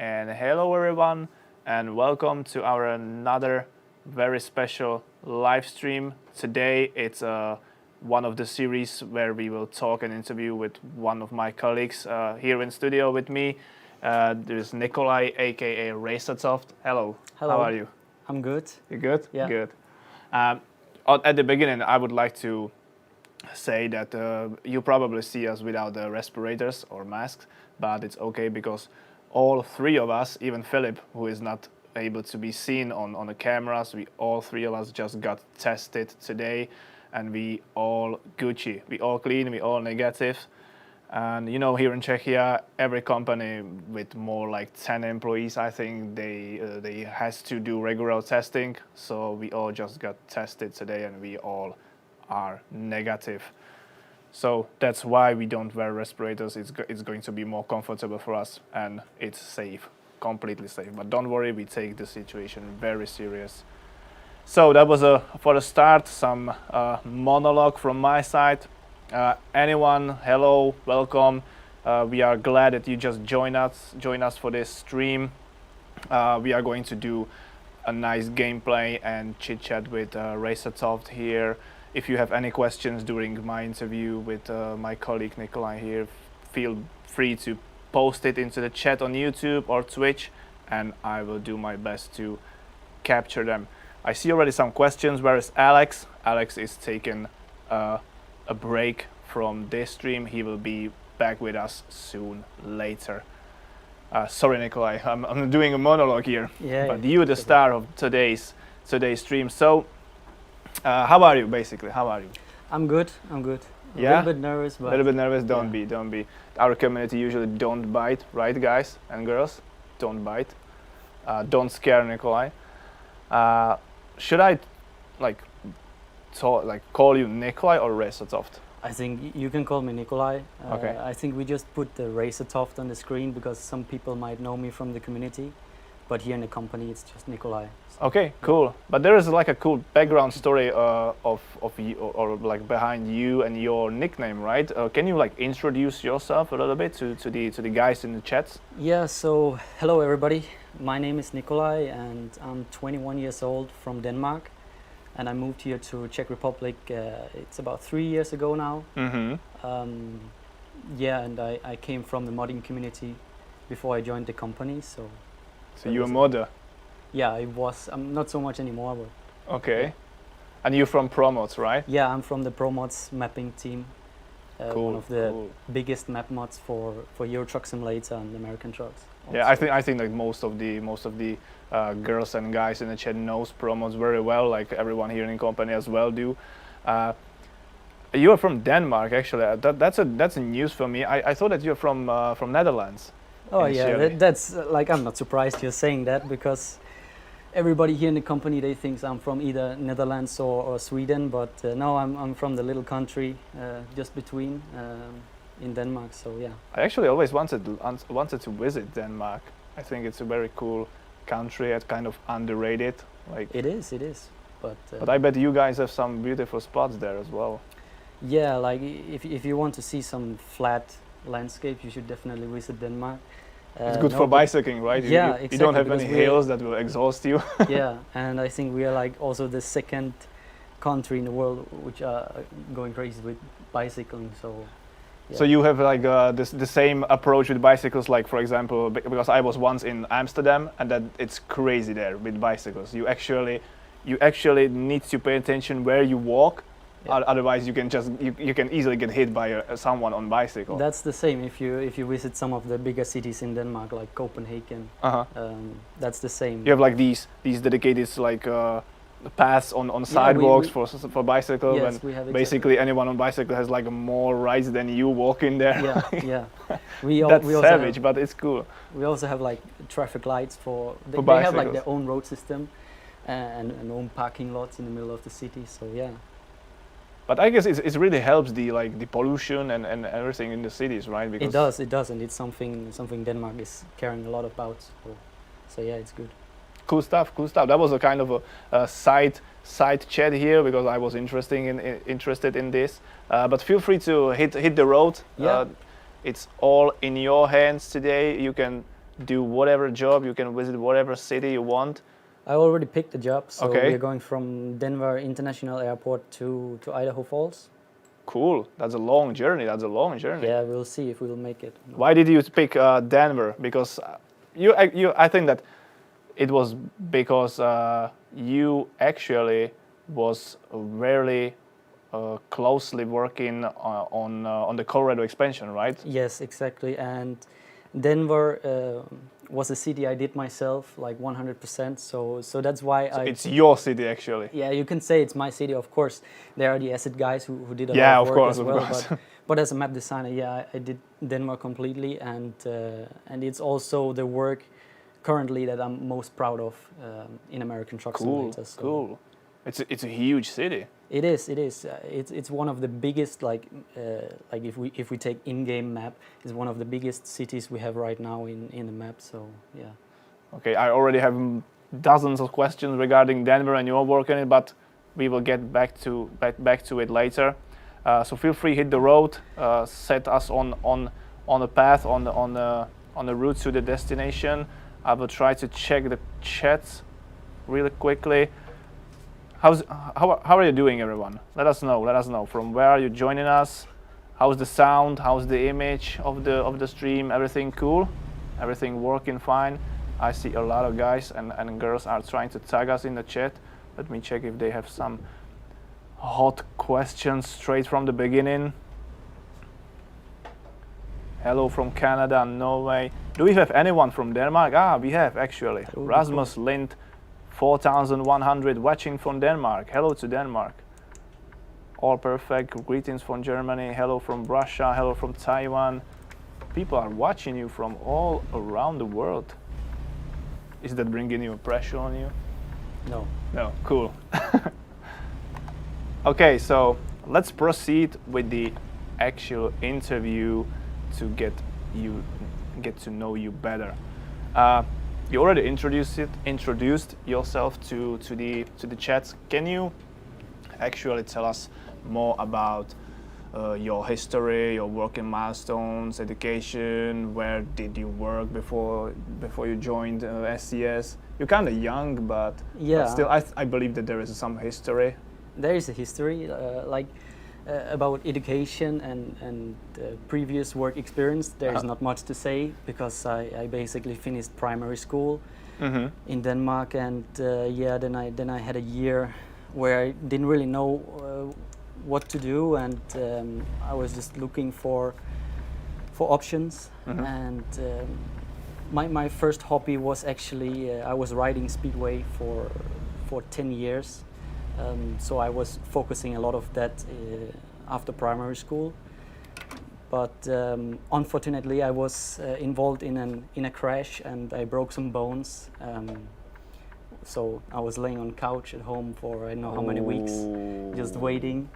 And hello everyone, and welcome to our another very special live stream. Today it's one of the series where we will talk and interview with one of my colleagues here in studio with me. There's Nikolai, aka RacerToft. Hello. Hello. How are you? I'm good. You good? Yeah. Good. At the beginning, I would like to say that you probably see us without the respirators or masks, but it's okay because all three of us, even Philip, who is not able to be seen on the cameras, all three of us just got tested today, and we all Gucci, we all clean, we all negative. And you know, here in Czechia, every company with more like 10 employees, I think they has to do regular testing. So we all just got tested today, and we all are negative. So that's why we don't wear respirators. It's going to be more comfortable for us, and it's safe, completely safe. But don't worry, we take the situation very serious. So that was for the start, some monologue from my side. Anyone, hello, welcome. We are glad that you just join us for this stream. We are going to do a nice gameplay and chit chat with RacerToft here. If you have any questions during my interview with my colleague Nikolai here, feel free to post it into the chat on YouTube or Twitch, and I will do my best to capture them. I see already some questions. Where is Alex? Alex is taking a break from this stream. He will be back with us soon later. Sorry, Nikolai, I'm doing a monologue here. Yeah, but you, the star of today's stream. So, how are you, basically? How are you? I'm good. A Yeah? little bit nervous, but A little bit nervous. Don't yeah. be. Our community usually don't bite, right, guys and girls? Don't bite. Don't scare Nikolai. Should I, call you Nikolai or RacerToft? I think you can call me Nikolai. Okay. I think we just put the RacerToft on the screen because some people might know me from the community, but here in the company it's just Nikolai. So. Okay, cool. But there is like a cool background story of you, or like behind you and your nickname, right? Can you like introduce yourself a little bit to the guys in the chats? Yeah. So hello everybody. My name is Nikolai, and I'm 21 years old from Denmark. And I moved here to Czech Republic, it's about 3 years ago now. Mm-hmm. And I came from the modding community before I joined the company, so you're a modder? Yeah, I was. I'm not so much anymore, but... Okay. Yeah. And you're from Promods, right? Yeah, I'm from the ProMods mapping team. Cool, one of the cool. biggest map mods for Euro Truck Simulator and American trucks. Yeah, I think like most of the girls and guys in the chat knows Promods very well. Like everyone here in the company as well do. You are from Denmark, actually. That's a news for me. I thought that you're from Netherlands. Oh yeah, that's like, I'm not surprised you're saying that, because everybody here in the company, they think I'm from either Netherlands or Sweden, but no, I'm from the little country just between in Denmark. So yeah. I actually always wanted to visit Denmark. I think it's a very cool country. It's kind of underrated. Like it is. But I bet you guys have some beautiful spots there as well. Yeah, like if you want to see some flat landscape, you should definitely visit Denmark. It's good for bicycling, right? Yeah, you exactly. You don't have any hills that will exhaust you. Yeah, and I think we are like also the second country in the world which are going crazy with bicycling. So. Yeah. So you have like the same approach with bicycles, like for example, because I was once in Amsterdam, and that it's crazy there with bicycles. You actually need to pay attention where you walk. Yeah. Otherwise, you can easily get hit by someone on bicycle. That's the same if you visit some of the bigger cities in Denmark, like Copenhagen. That's the same. You have like these dedicated like paths on sidewalks for bicycle. Yes, and we have basically anyone on bicycle has like more rides than you walking there. Yeah. That's savage, but it's cool. We also have like traffic lights for bicycles. They have like their own road system and own parking lots in the middle of the city. So yeah. But I guess it really helps the pollution and everything in the cities, right? Because it does, and it's something Denmark is caring a lot about. So yeah, it's good. Cool stuff. That was a kind of a side chat here because I was interested in this. But feel free to hit the road. Yeah. It's all in your hands today. You can do whatever job. You can visit whatever city you want. I already picked the job, so Okay. we're going from Denver International Airport to Idaho Falls. Cool. That's a long journey. Yeah, we'll see if we'll make it. Why did you pick Denver? Because I think that it was because you actually was very closely working on the Colorado expansion, right? Yes, exactly. And Denver was a city I did myself, like 100%. So that's why It's your city, actually. Yeah, you can say it's my city. Of course, there are the asset guys who did a Yeah, lot of of work course, as of well. course. But as a map designer, yeah, I did Denmark completely, and it's also the work currently that I'm most proud of in American Truck Simulator. So Cool. It's a huge city. It is. It's one of the biggest, like if we take in-game map, it's one of the biggest cities we have right now in the map. So yeah. Okay, I already have dozens of questions regarding Denver and your work in it, but we will get back to it later. So feel free, hit the road, set us on a path, on the route to the destination. I will try to check the chats really quickly. How are you doing, everyone? Let us know from where are you joining us. How's the sound? How's the image of the stream? Everything cool? Everything working fine? I see a lot of guys and girls are trying to tag us in the chat. Let me check if they have some hot questions straight from the beginning. Hello from Canada and Norway. Do we have anyone from Denmark? We have actually. Rasmus Lind, 4,100 watching from Denmark. Hello to Denmark. All perfect. Greetings from Germany. Hello from Russia. Hello from Taiwan. People are watching you from all around the world. Is that bringing you pressure on you? No. No, cool. Okay, so let's proceed with the actual interview to get to know you better. You already introduced yourself to the chats. Can you actually tell us more about your history, your working milestones, education? Where did you work before you joined SCS? You're kind of young, but still, I believe that there is some history. There is a history, about education and previous work experience. There is not much to say because I basically finished primary school in Denmark, and then I had a year where I didn't really know what to do, and I was just looking for options. And my first hobby was actually I was riding speedway for 10 years. So I was focusing a lot of that after primary school, but unfortunately I was involved in a crash and I broke some bones. So I was laying on couch at home for I don't know how many weeks, just waiting.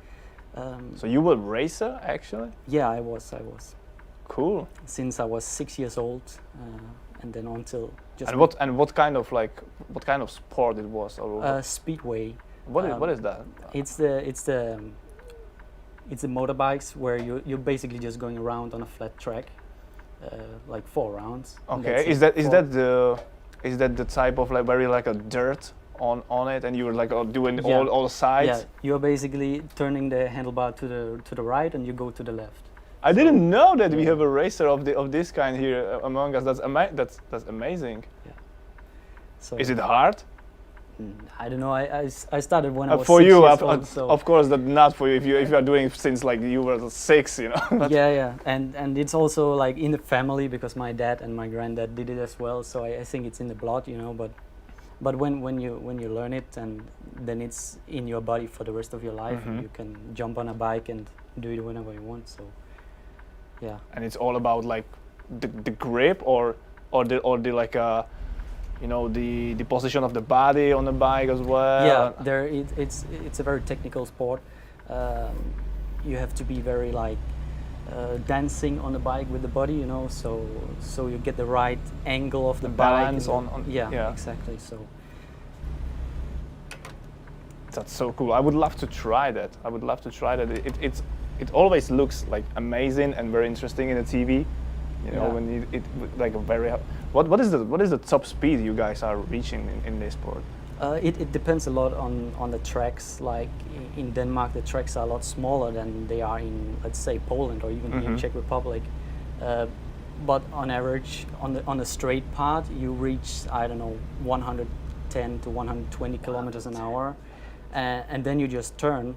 So you were a racer, actually? Yeah, I was. Cool. Since I was 6 years old, and then until just. And what kind of sport it was? Speedway. What is that? It's the motorbikes where you're basically just going around on a flat track, like 4 rounds. Okay, is that the type of like very like a dirt on it, and you were like doing all sides? Yeah, you're basically turning the handlebar to the right, and you go to the left. I didn't know that we have a racer of this kind here among us. That's amazing. Yeah. So is it hard? I don't know. I started when I was for 6 you, years old, so. Of course, that not for you. If you are doing since like you were 6, you know. Yeah, and it's also like in the family because my dad and my granddad did it as well. So I think it's in the blood, you know. But when you learn it, and then it's in your body for the rest of your life, and you can jump on a bike and do it whenever you want. So yeah. And it's all about like the grip or the like you know, the position of the body on the bike as well. Yeah, it's a very technical sport. You have to be very like dancing on the bike with the body, you know, so you get the right angle of the balance bike. on yeah, exactly. So that's so cool. I would love to try that. It always looks like amazing and very interesting in the TV, You know, Yeah. when it like a very what is the top speed you guys are reaching in this sport? It depends a lot on the tracks. Like in Denmark, the tracks are a lot smaller than they are in, let's say, Poland or even here in Czech Republic. But on average, on the straight part, you reach, I don't know, 110 to 120 kilometers an hour, and then you just turn.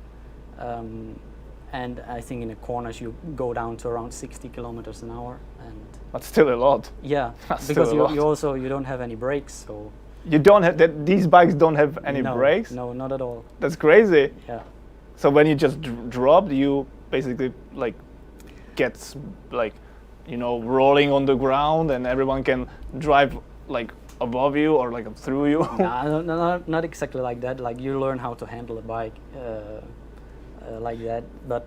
And I think in the corners you go down to around 60 kilometers an hour, and That's still a lot. yeah, That's because still a lot. you also you don't have any brakes, so You don't have that. These bikes don't have any no, brakes. No, not at all. That's crazy. Yeah. So when you just drop, you basically like gets like, you know, rolling on the ground, and everyone can drive like above you or like through you. Nah, not exactly like that. Like you learn how to handle a bike like that, but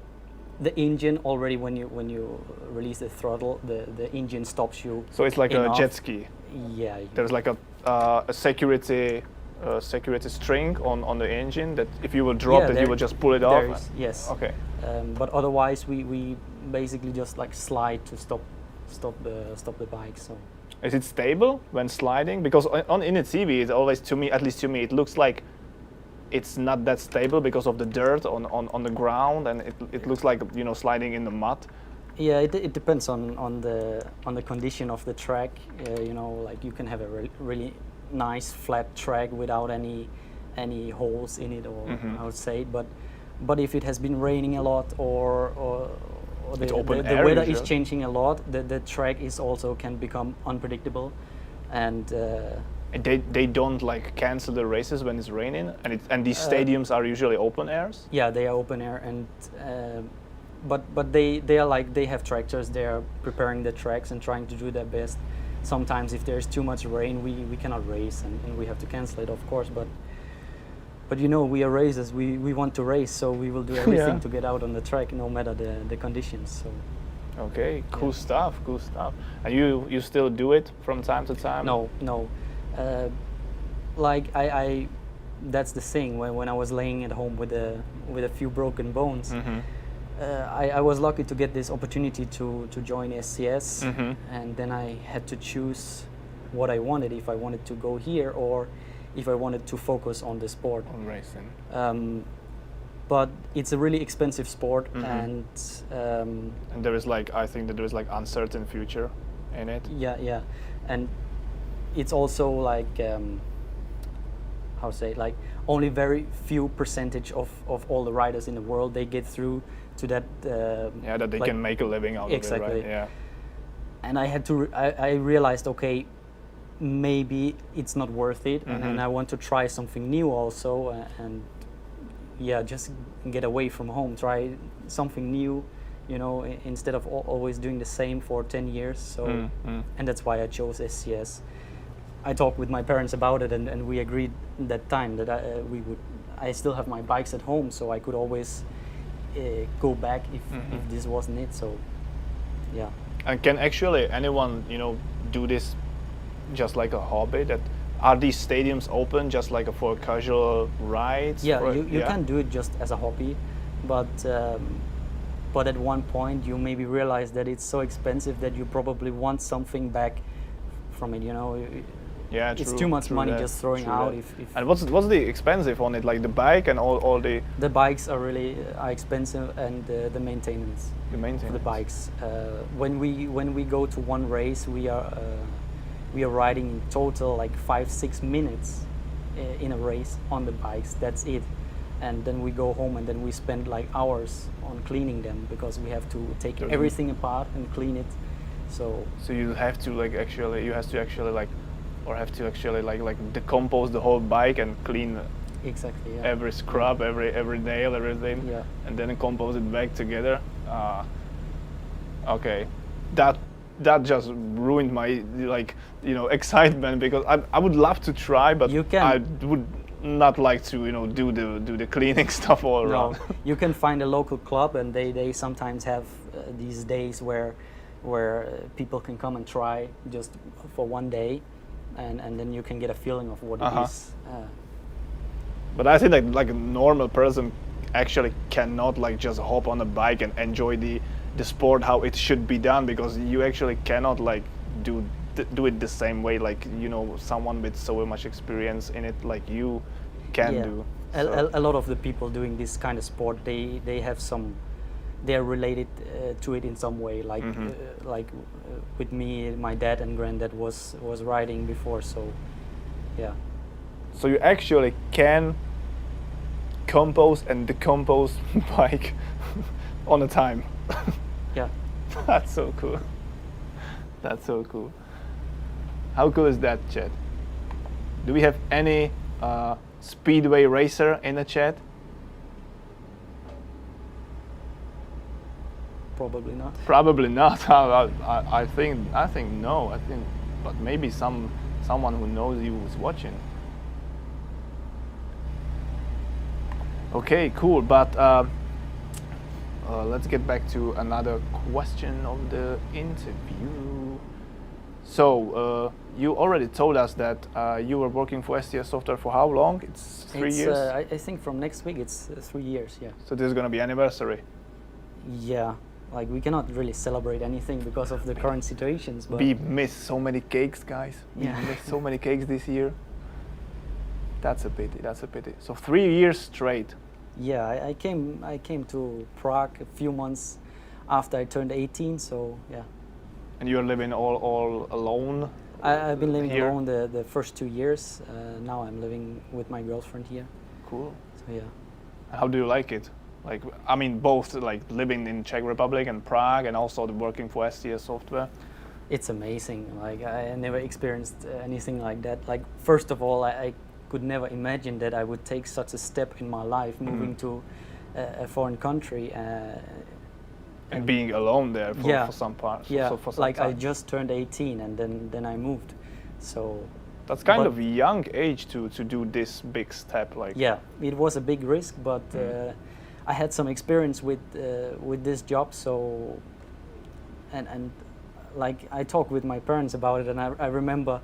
the engine already when you release the throttle, the engine stops you. So it's like enough. a jet ski. Yeah. There's like a security string on the engine that if you will drop it, you will just pull it off. There is, yes. Okay. But otherwise, we basically just like slide to stop the bike. So. Is it stable when sliding? Because in a TV, it's always, to me, at least to me, it looks like it's not that stable because of the dirt on the ground, and it looks like, you know, sliding in the mud. Yeah, it depends on the condition of the track. You know, like you can have a really nice flat track without any holes in it, or I would say. But if it has been raining a lot, or the weather is changing a lot, the track is also can become unpredictable, and they don't like cancel the races when it's raining, and these stadiums are usually open airs. Yeah, they are open air, and but they are like, they have tractors. They are preparing the tracks and trying to do their best. Sometimes if there's too much rain, we cannot race, and we have to cancel it, of course. But you know, we are racers. We want to race, so we will do everything to get out on the track, no matter the conditions. So. Okay, cool stuff. Cool stuff. And you still do it from time to time? No. Like I that's the thing. When I was laying at home with a few broken bones, I was lucky to get this opportunity to join SCS, and then I had to choose what I wanted, if I wanted to go here or if I wanted to focus on the sport. On racing. But it's a really expensive sport, and there is like, I think that there is like uncertain future in it. Yeah, and it's also like how to say, like only very few percentage of all the riders in the world, they get through to that. That they can make a living out exactly. of it, right? Yeah. And I had to. I realized, okay, maybe it's not worth it, and I want to try something new also, and yeah, just get away from home, try something new, you know, instead of always doing the same for 10 years. So, and that's why I chose SCS. I talked with my parents about it, and we agreed that time that I still have my bikes at home, so I could always go back if this wasn't it. So, yeah. And can actually anyone, you know, do this just like a hobby? That are these stadiums open just like for casual rides? Yeah, you can do it just as a hobby, but at one point you maybe realize that it's so expensive that you probably want something back from it. You know, yeah, it's too much money just throwing out. If and what's the expensive on it? Like the bike and all the. The bikes are really expensive, and the maintenance. The maintenance. For the bikes. When we go to one race, we are riding in total like 5-6 minutes in a race on the bikes. That's it. And then we go home, and then we spend like hours on cleaning them, because we have to take everything apart and clean it. So you have to like actually decompose the whole bike and clean. Exactly. Yeah. Every scrub, every nail, everything. Yeah. And then compose it back together. Okay, that just ruined my excitement, because I would love to try, but I would not like to do the cleaning stuff all around. No, you can find a local club, and they sometimes have these days where people can come and try just for one day, and then you can get a feeling of what it is. But I think like a normal person actually cannot like just hop on a bike and enjoy the the sport how it should be done, because you actually cannot like do it the same way, like someone with so much experience in it like you can do. A lot of the people doing this kind of sport, they have they're related to it in some way, like with me, my dad and granddad was riding before, so yeah. So you actually can compose and decompose bike on a time. Yeah. That's so cool. That's so cool. How cool is that, chat? Do we have any speedway racer in the chat? Probably not. Probably not. I think no. But maybe someone who knows you is watching. Okay, cool. But let's get back to another question of the interview. So you already told us that you were working for SCS Software for how long? It's 3 years? I think from next week it's 3 years, yeah. So this is going to be anniversary? Yeah, like we cannot really celebrate anything because of the current situations. But we missed so many cakes, guys. We missed so many cakes this year. That's a pity, that's a pity. So 3 years straight. Yeah, I came to Prague a few months after I turned 18, so yeah. And you're living all alone? I've been living here? alone the first 2 years. Now I'm living with my girlfriend here. Cool. So yeah. How do you like it? Like, I mean, both like living in Czech Republic and Prague, and also working for SCS Software. It's amazing. Like I never experienced anything like that. Like first of all, I could never imagine that I would take such a step in my life, moving to a foreign country. And being alone there for some part. Yeah, for some like time. I just turned 18 and then I moved. So that's kind of a young age to do this big step. Like yeah, it was a big risk, but I had some experience with this job. So and like I talked with my parents about it, and I remember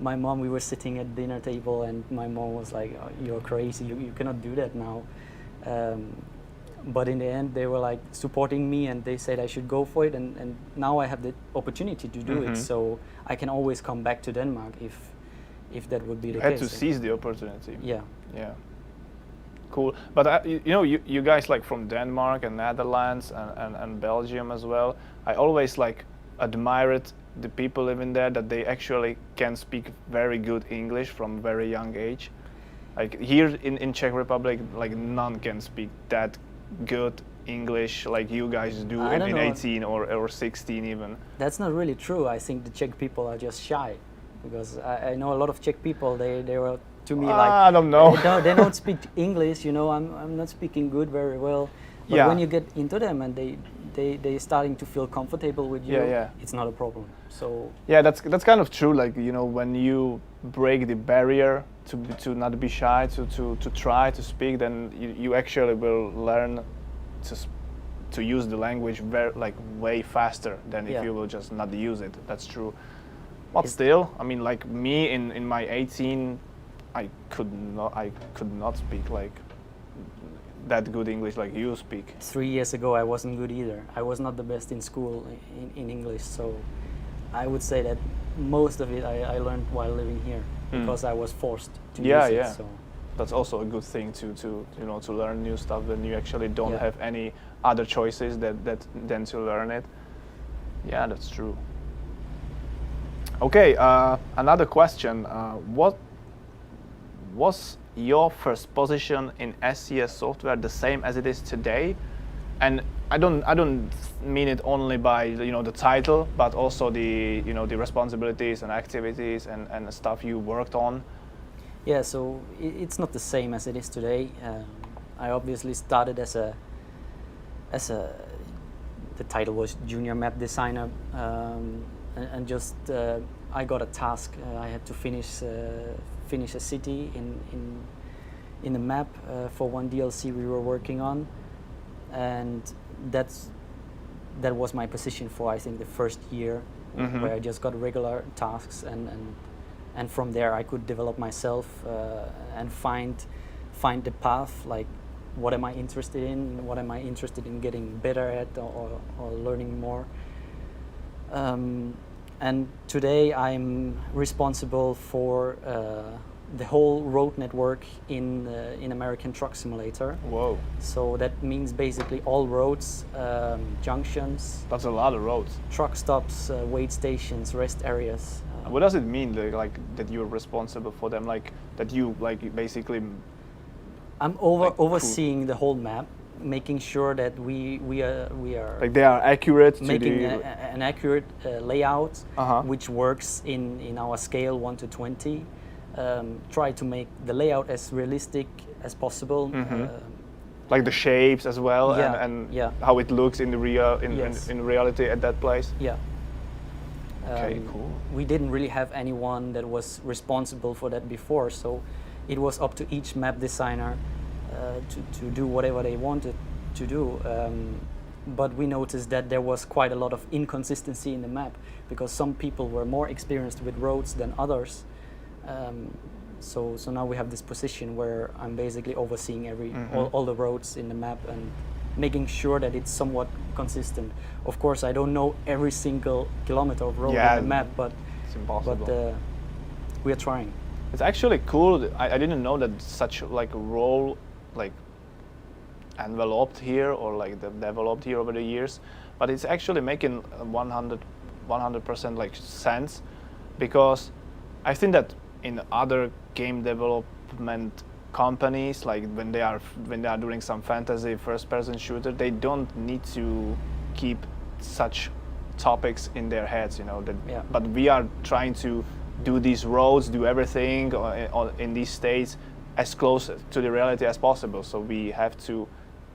my mom. We were sitting at dinner table, and my mom was like, oh, "You're crazy. You cannot do that now." But in the end, they were like supporting me, and they said I should go for it. And now I have the opportunity to do it, so I can always come back to Denmark if that would be the case. You had to seize the opportunity. Yeah. Yeah. Cool. But you guys like from Denmark and Netherlands and Belgium as well. I always like admired the people living there, that they actually can speak very good English from very young age. Like here in Czech Republic, like none can speak that good English like you guys do in 18 or 16 even. That's not really true. I think the Czech people are just shy, because I know a lot of Czech people. They were to me like, I don't know. They don't speak English. I'm not speaking good very well. But when you get into them and they starting to feel comfortable with you, it's not a problem. So yeah, that's kind of true. Like when you break the barrier to not be shy, to try to speak, then you actually will learn to use the language way faster than if you will just not use it. That's true. But still, I mean, like me in my 18, I could not speak like that good English like you speak. 3 years ago, I wasn't good either. I was not the best in school in English, so I would say that most of it I learned while living here, because I was forced to use it. So that's also a good thing to learn new stuff when you actually don't have any other choices than to learn it. Yeah, that's true. Okay, another question. What was your first position in SCS Software the same as it is today? And I don't mean it only by the title, but also the the responsibilities and activities and the stuff you worked on. Yeah, so it's not the same as it is today. I obviously started as a the title was junior map designer, and just I got a task. I had to finish a city in the map for one DLC we were working on, and that was my position for, I think, the first year, where I just got regular tasks, and from there I could develop myself and find the path, like what am I interested in, what am I interested in getting better at, or learning more. And today I'm responsible for the whole road network in American Truck Simulator. Whoa. So that means basically all roads, junctions, That's a lot of roads. truck stops, wait stations, rest areas. What does it mean, like that you're responsible for them, like that you like basically? I'm overseeing the whole map, making sure that we are Like they are accurate to making the... an accurate layout, Uh-huh. which works in our scale 1 to 20. Try to make the layout as realistic as possible. Like the shapes as well, Yeah, and yeah. how it looks in the Yes. in reality at that place. Yeah. Okay, cool. We didn't really have anyone that was responsible for that before, so it was up to each map designer to do whatever they wanted to do. But we noticed that there was quite a lot of inconsistency in the map because some people were more experienced with roads than others. So now we have this position where I'm basically overseeing all the roads in the map and making sure that it's somewhat consistent. Of course, I don't know every single kilometer of road Yeah, on the map, but It's impossible. we are trying. It's actually cool. I didn't know that such like a role like enveloped here or like developed here over the years, but it's actually making 100% like sense, because I think that in other game development companies, like when they are doing some fantasy first-person shooter, they don't need to keep such topics in their heads, you know. That, Yeah. But we are trying to do these roads, do everything in these states as close to the reality as possible. So we have to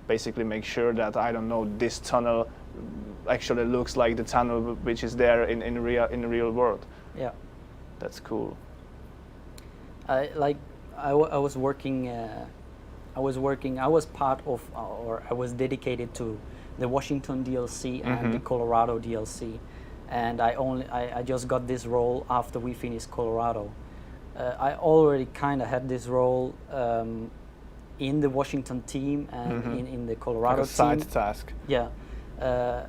basically make sure that, I don't know, this tunnel actually looks like the tunnel which is there in the real world. Yeah. That's cool. I was working. I was part of, or I was dedicated to the Washington DLC and the Colorado DLC, and I just got this role after we finished Colorado. I already kind of had this role in the Washington team and in the Colorado Like a side team. task. Yeah,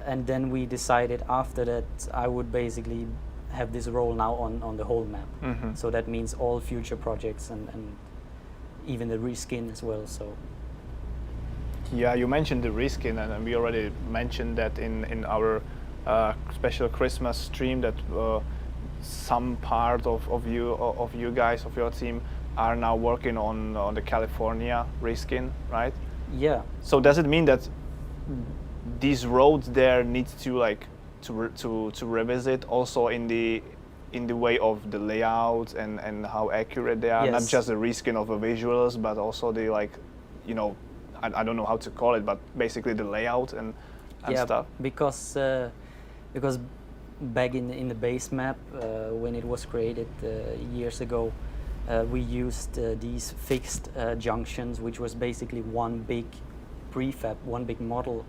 and then we decided after that I would basically have this role now on the whole map. So that means all future projects and even the reskin as well. So Yeah, you mentioned the reskin, and we already mentioned that in our special Christmas stream that some part of you guys, of your team, are now working on the California reskin, right? yeah, So does it mean that these roads there need to like to revisit also in the way of the layout and how accurate they are? Not Yes. just the reskin of the visuals, but also the, like, you know, I don't know how to call it, but basically the layout and stuff. Because back in the base map when it was created years ago, we used these fixed junctions, which was basically one big prefab, one big model,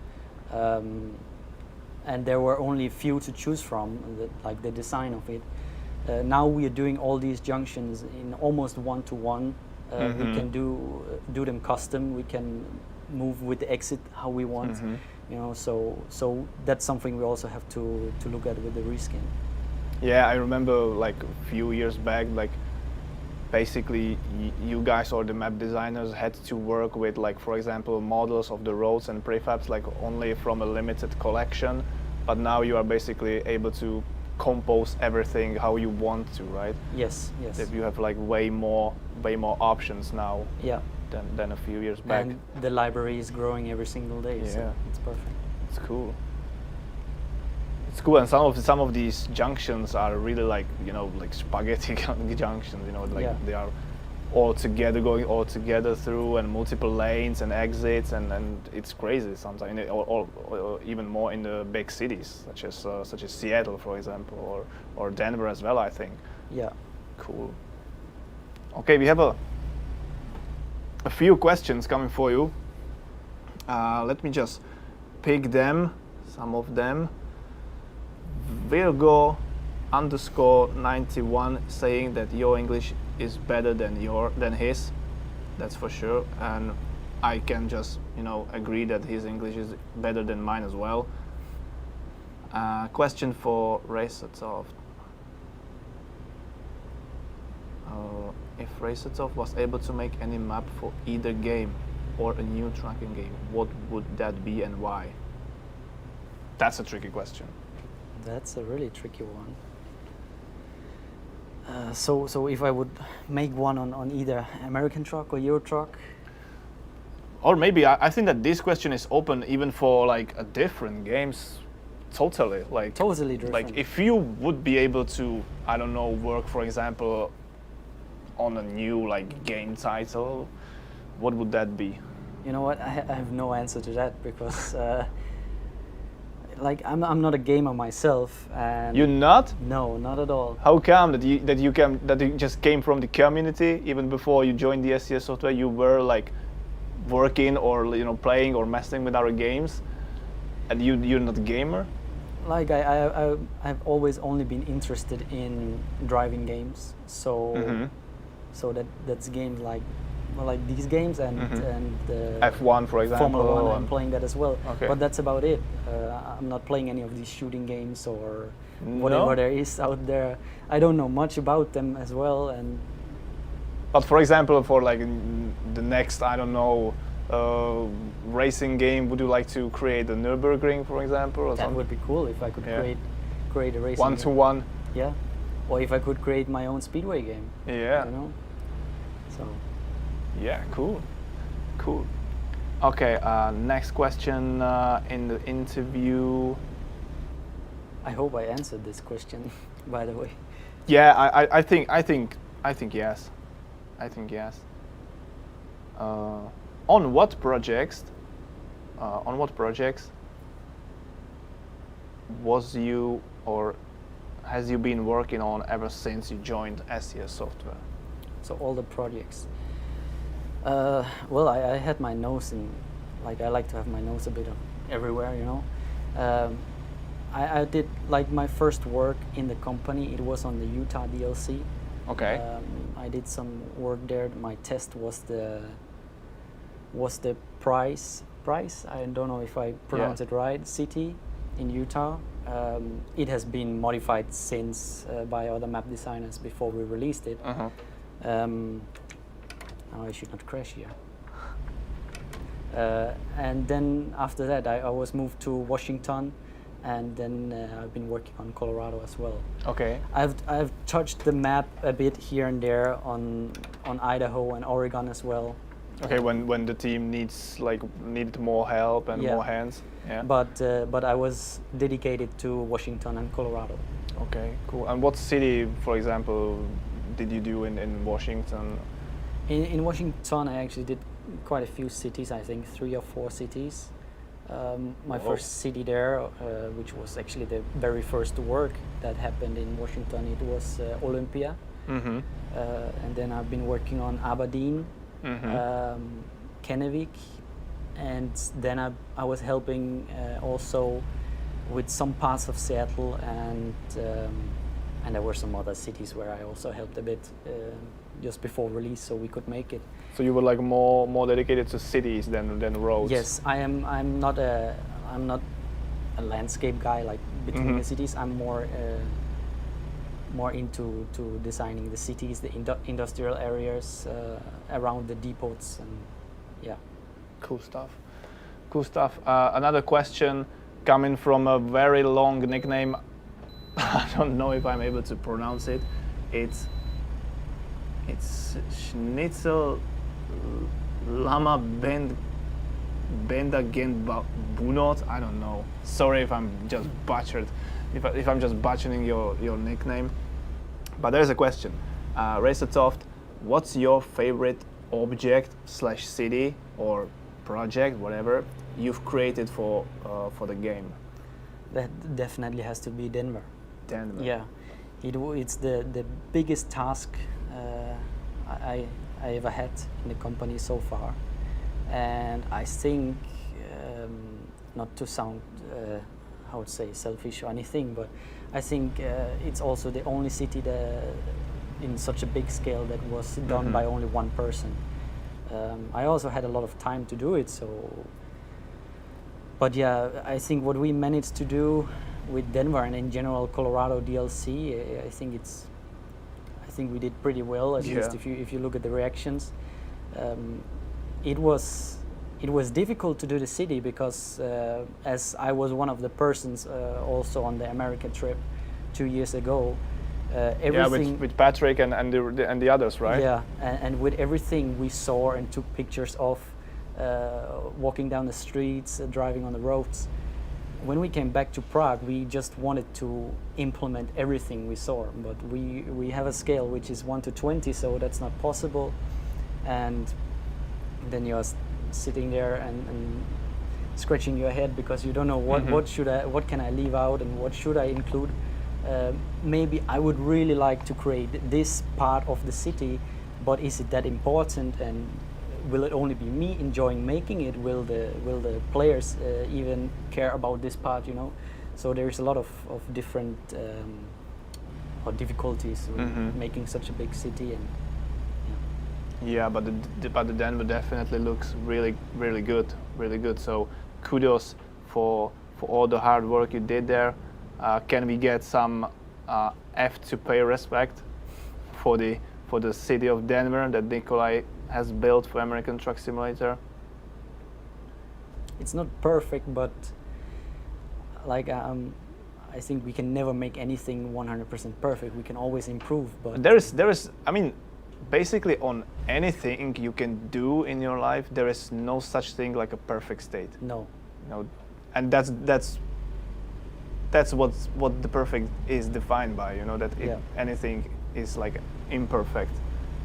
and there were only a few to choose from, like the design of it. Now we are doing all these junctions in almost one-to-one. We can do them custom. We can move with the exit how we want. You know, so that's something we also have to look at with the reskin. Yeah, I remember like a few years back, like basically you guys or the map designers had to work with, like, for example, models of the roads and prefabs like only from a limited collection, but now you are basically able to compose everything how you want to, right? Yes, yes. That you have like way more options now Yeah. than a few years back. And the library is growing every single day, so Yeah. it's perfect. It's cool. It's cool, and some of these junctions are really like, you know, like spaghetti junctions. You know, like Yeah. they are all together, going all together through, and multiple lanes and exits, and it's crazy sometimes. Or even more in the big cities, such as Seattle, for example, or Denver as well, I think. Yeah. Cool. Okay, we have a few questions coming for you. Let me just pick them, some of them. Virgo _91 saying that your English is better than his, that's for sure. And I can just, agree that his English is better than mine as well. Question for RacerToft. If RacerToft was able to make any map for either game or a new tracking game, what would that be and why? That's a tricky question. That's a really tricky one. So if I would make one on either American truck or Euro truck, Or maybe I think that this question is open even for like a different games, totally. Totally different. Like if you would be able to, I don't know, work for example on a new like game title, what would that be? you know what? I have no answer to that because like I'm not a gamer myself, and You're not? no, not at all. How come that you just came from the community even before you joined the SCS Software? You were like working or playing or messing with our games, and you're not a gamer? Like I've always only been interested in driving games, so so that's games like these games and F1 for example. Formula 1. I'm playing that as well, Okay. but that's about it. I'm not playing any of these shooting games or whatever there is out there. I don't know much about them as well, and But for example, for like the next, I don't know, racing game, would you like to create a Nürburgring, for example, or that something? would be cool if I could Yeah. create a racing game. 1-to-1. Yeah, or if I could create my own speedway game. Yeah. So Yeah, cool. Okay, next question in the interview. I hope I answered this question, by the way. Yeah, I think yes. I think yes. On what projects was you or has you been working on ever since you joined SCS Software? So all the projects. Well, I had my nose in, like I like to have my nose a bit of everywhere, I did like my first work in the company. It was on the Utah DLC. Okay. I did some work there. My test was the Price. I don't know if I pronounce it right. City in Utah. It has been modified since by other map designers before we released it. Now I should not crash here. And then after that, I was moved to Washington, and then I've been working on Colorado as well. Okay. I've touched the map a bit here and there on Idaho and Oregon as well. Okay, when the team needed more help and more hands. Yeah. But I was dedicated to Washington and Colorado. Okay, cool. And what city, for example, did you do in Washington? In Washington, I actually did quite a few cities. I think 3 or 4 cities. My first city there, which was actually the very first work that happened in Washington, it was Olympia. And then I've been working on Aberdeen, Kennewick, and then I was helping also with some parts of Seattle, and there were some other cities where I also helped a bit just before release, so we could make it. So you were like more dedicated to cities than roads. Yes, I'm not a landscape guy like between the cities. I'm more into designing the cities, the industrial areas around the depots, and yeah. Cool stuff. Another question coming from a very long nickname. I don't know if I'm able to pronounce it. It's Schnitzel Lama Benda Gen Bunot. I don't know. Sorry if I'm just butchered. If I'm just butchering your nickname. But there's a question. RacerToft, what's your favorite object / city or project, whatever, you've created for the game? That definitely has to be Denver. Denver. Yeah, it's the biggest task I ever had in the company so far, and I think not to sound how to say selfish or anything, but I think it's also the only city that in such a big scale that was done by only one person. I also had a lot of time to do it. So, but yeah, I think what we managed to do with Denver and in general Colorado DLC, I think we did pretty well. At least if you look at the reactions, it was difficult to do the city because as I was one of the persons also on the American trip 2 years ago. Everything with Patrick and the others, right? Yeah, and with everything we saw and took pictures of, walking down the streets, driving on the roads. When we came back to Prague, we just wanted to implement everything we saw, but we have a scale which is 1 to 20, so that's not possible. And then you're sitting there and scratching your head because you don't know what can I leave out and what should I include. Maybe I would really like to create this part of the city, but is it that important, and will it only be me enjoying making it? Will the players even care about this part? You know, so there's a lot of different difficulties with making such a big city. And yeah, but the Denver definitely looks really good. So kudos for all the hard work you did there. Can we get some F to pay respect for the city of Denver that Nikolai has built for American Truck Simulator? It's not perfect, but like I think we can never make anything 100% perfect. We can always improve. But there is. I mean, basically on anything you can do in your life, there is no such thing like a perfect state. No. And that's what the perfect is defined by, that anything is like imperfect,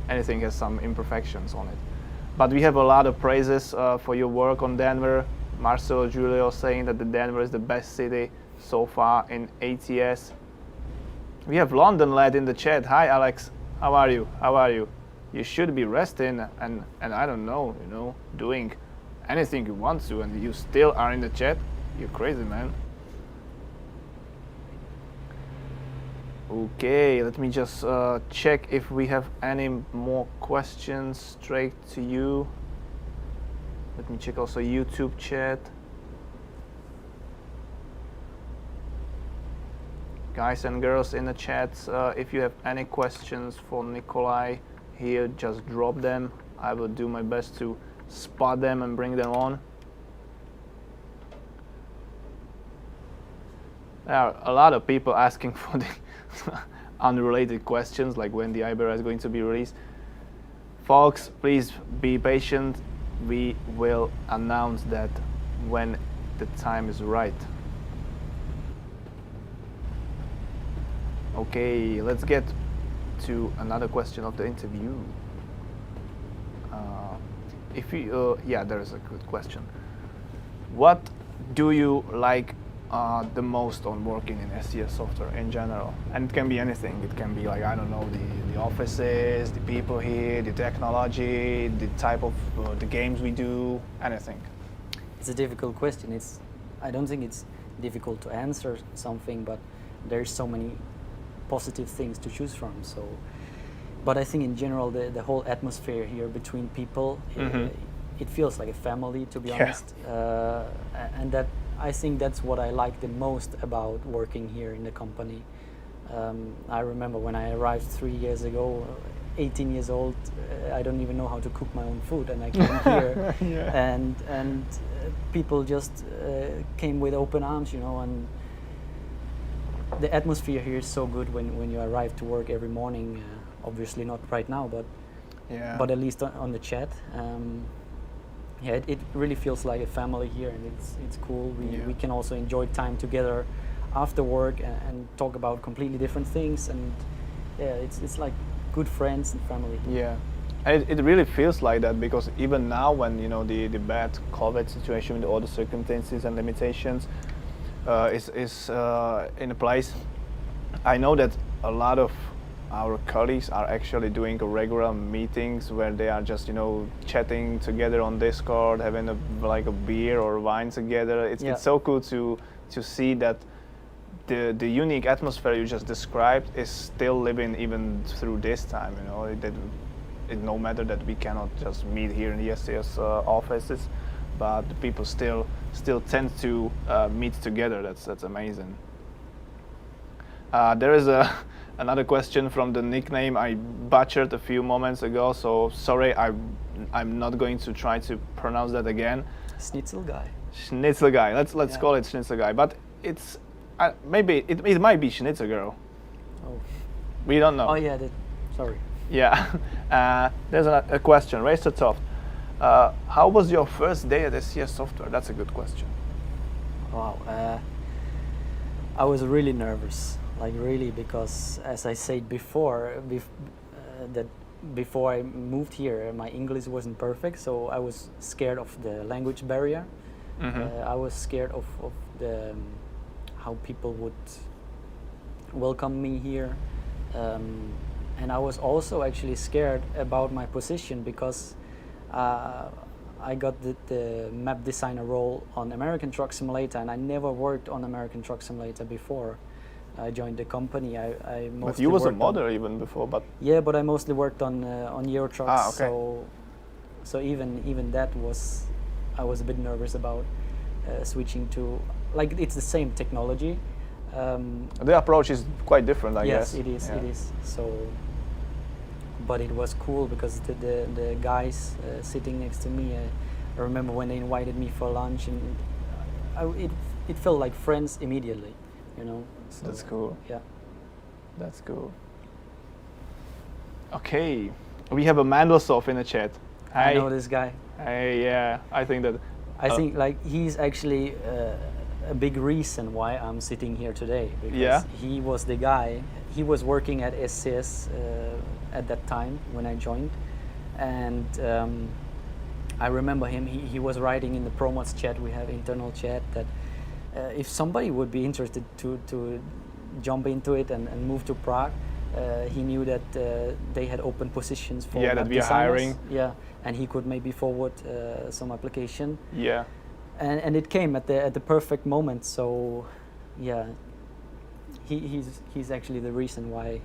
anything has some imperfections on it. But we have a lot of praises for your work on Denver. Marcelo Julio saying that the Denver is the best city so far in ATS. We have London lad in the chat. Hi Alex, how are you? You should be resting and I don't know, doing anything you want to, and you still are in the chat. You're crazy, man. Okay, let me just check if we have any more questions straight to you. Let me check also YouTube chat. Guys and girls in the chat, if you have any questions for Nikolai here, just drop them. I will do my best to spot them and bring them on. There are a lot of people asking for the unrelated questions, like when the Ibera is going to be released. Folks, please be patient. We will announce that when the time is right. Okay, let's get to another question of the interview. There is a good question. What do you like the most on working in SCS Software in general? And it can be anything. It can be like, I don't know, the offices, the people here, the technology, the type of the games we do, anything. It's a difficult question. I don't think it's difficult to answer something, but there's so many positive things to choose from. So, but I think in general the whole atmosphere here between people, it feels like a family, to be honest, and that. I think that's what I like the most about working here in the company. I remember when I arrived 3 years ago, 18 years old, I don't even know how to cook my own food, and I came here, and people just came with open arms, and the atmosphere here is so good when you arrive to work every morning. Obviously not right now, but at least on the chat. It really feels like a family here, and it's cool. We can also enjoy time together after work and talk about completely different things, and it's like good friends and family. Yeah, and it really feels like that, because even now when the bad COVID situation with all the circumstances and limitations is in place, I know that a lot of our colleagues are actually doing regular meetings where they are just chatting together on Discord, having a beer or wine together. It's so cool to see that the unique atmosphere you just described is still living even through this time. That no matter that we cannot just meet here in the SCS offices, but the people still tend to meet together. That's amazing. There is another question from the nickname I butchered a few moments ago, so sorry, I'm not going to try to pronounce that again. Schnitzel guy. Schnitzel guy. Let's call it Schnitzel guy, but it's maybe it might be Schnitzel girl. Oh. We don't know. Oh yeah, sorry. Yeah. There's a question. RacerToft. How was your first day at SCS Software? That's a good question. Wow. I was really nervous, like really, because as I said before, that before I moved here, my English wasn't perfect, so I was scared of the language barrier. I was scared of the how people would welcome me here, and I was also actually scared about my position because I got the map designer role on American Truck Simulator, and I never worked on American Truck Simulator before I joined the company. I mostly But you was a worked modder even before, but yeah, but I mostly worked on Euro trucks. okay. So even that was, I was a bit nervous about switching to, like, it's the same technology. The approach is quite different, I guess. Yes, it is. Yeah. It is. So, but it was cool because the guys sitting next to me, I remember when they invited me for lunch, and it felt like friends immediately, you know. So, That's cool. Yeah. That's cool. Okay, we have a Mandelsov in the chat. I know this guy. Hey, yeah, I think that. I think like he's actually a big reason why I'm sitting here today, because Yeah. he was the guy. He was working at SCS at that time when I joined, and I remember him. He was writing in the Promods chat. We have internal chat that if somebody would be interested to jump into it and move to Prague, he knew that they had open positions for Yeah, map that we are designers. hiring. Yeah, and he could maybe forward some application. Yeah. And it came at the perfect moment. So, yeah, he's actually the reason why.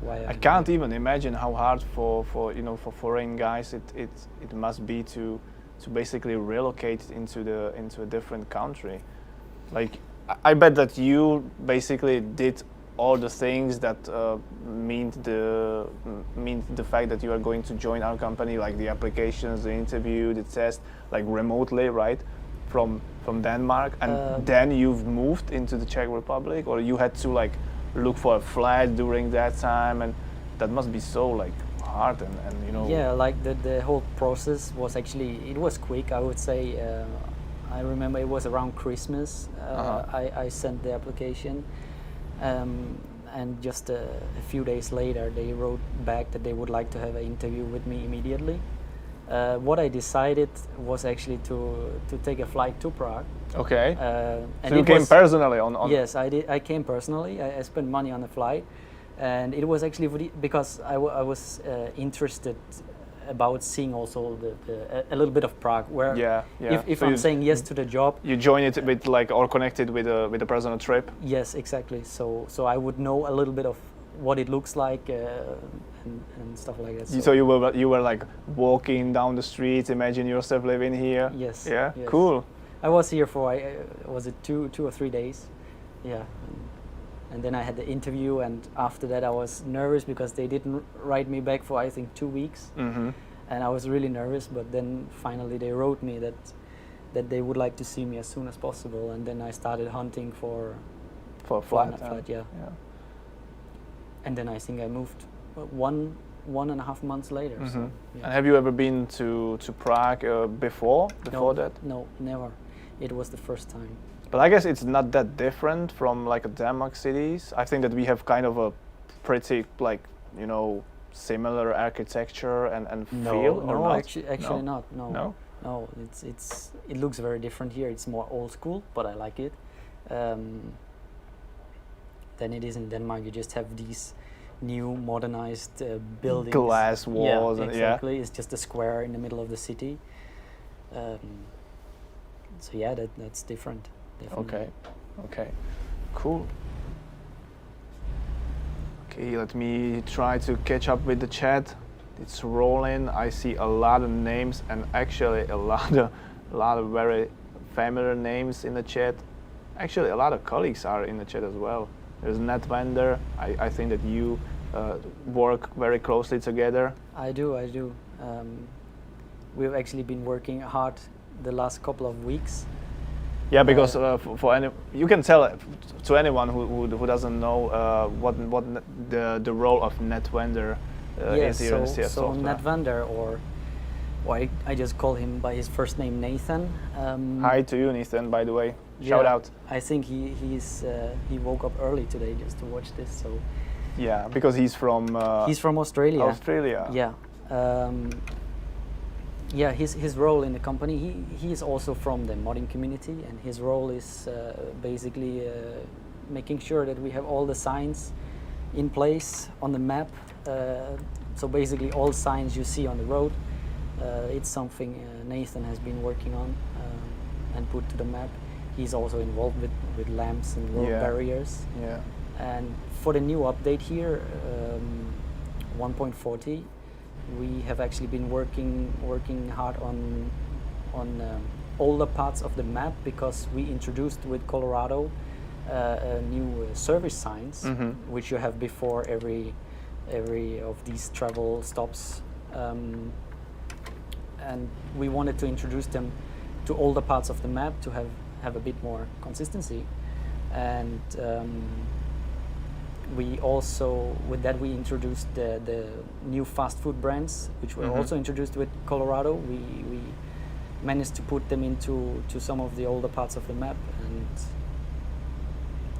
I can't even imagine how hard for foreign guys it must be to basically relocate into a different country. Like, I bet that you basically did all the things that mean the fact that you are going to join our company, like the applications, the interview, the test, like remotely, right, from Denmark, and then you've moved into the Czech Republic, or you had to like look for a flight during that time, and that must be so like hard and you know. Yeah, like the whole process was actually, it was quick, I would say. I remember it was around Christmas. I sent the application, and just a few days later they wrote back that they would like to have an interview with me immediately. What I decided was actually to take a flight to Prague. Okay. And so you came personally on. Yes, I did. I came personally. I spent money on the flight, and it was actually because I was interested about seeing also a little bit of Prague. Where if so I'm saying yes to the job, you join it with like, or connected with a personal trip. Yes, exactly. So I would know a little bit of what it looks like and stuff like that. So you were like walking down the streets. Imagine yourself living here. Yes. Yeah. Yes. Cool. I was here for was it two or 3 days? Yeah. And then I had the interview, and after that I was nervous because they didn't write me back for I think 2 weeks, and I was really nervous. But then finally they wrote me that they would like to see me as soon as possible, and then I started hunting for a flight. Yeah. And then I think I moved 1.5 months later. So, yeah. And have you ever been to Prague before that? No, never. It was the first time. But I guess it's not that different from like Denmark cities. I think that we have kind of a pretty like, you know, similar architecture and feel. No, not? actually no? not. No. No, it looks very different here. It's more old school, but I like it. Than it is in Denmark. You just have these new modernized buildings. Glass walls. Yeah, exactly. It's just a square in the middle of the city. So yeah, that's different. Definitely. Okay, cool. Okay, let me try to catch up with the chat. it's rolling. I see a lot of names and actually a lot of very familiar names in the chat. Actually, a lot of colleagues are in the chat as well. There's NetVendor. I think that you work very closely together. I do. We've actually been working hard the last couple of weeks. Yeah, because for any, you can tell to anyone who doesn't know what the role of NetVendor is here in SCS so Software. NetVendor, or I just call him by his first name, Nathan. Hi to you, Nathan. By the way, shout out. I think he woke up early today just to watch this. So yeah, because he's from Australia. Australia. Yeah. Yeah, his role in the company, he is also from the modding community, and his role is basically making sure that we have all the signs in place on the map. So basically all signs you see on the road, it's something Nathan has been working on and put to the map. He's also involved with lamps and road barriers. Yeah. And for the new update here, 1.40, we have actually been working hard on older parts of the map, because we introduced with Colorado new service signs, which you have before every of these travel stops, and we wanted to introduce them to older parts of the map to have a bit more consistency. And we also, with that, we introduced the new fast food brands, which were also introduced with Colorado. We managed to put them into some of the older parts of the map, and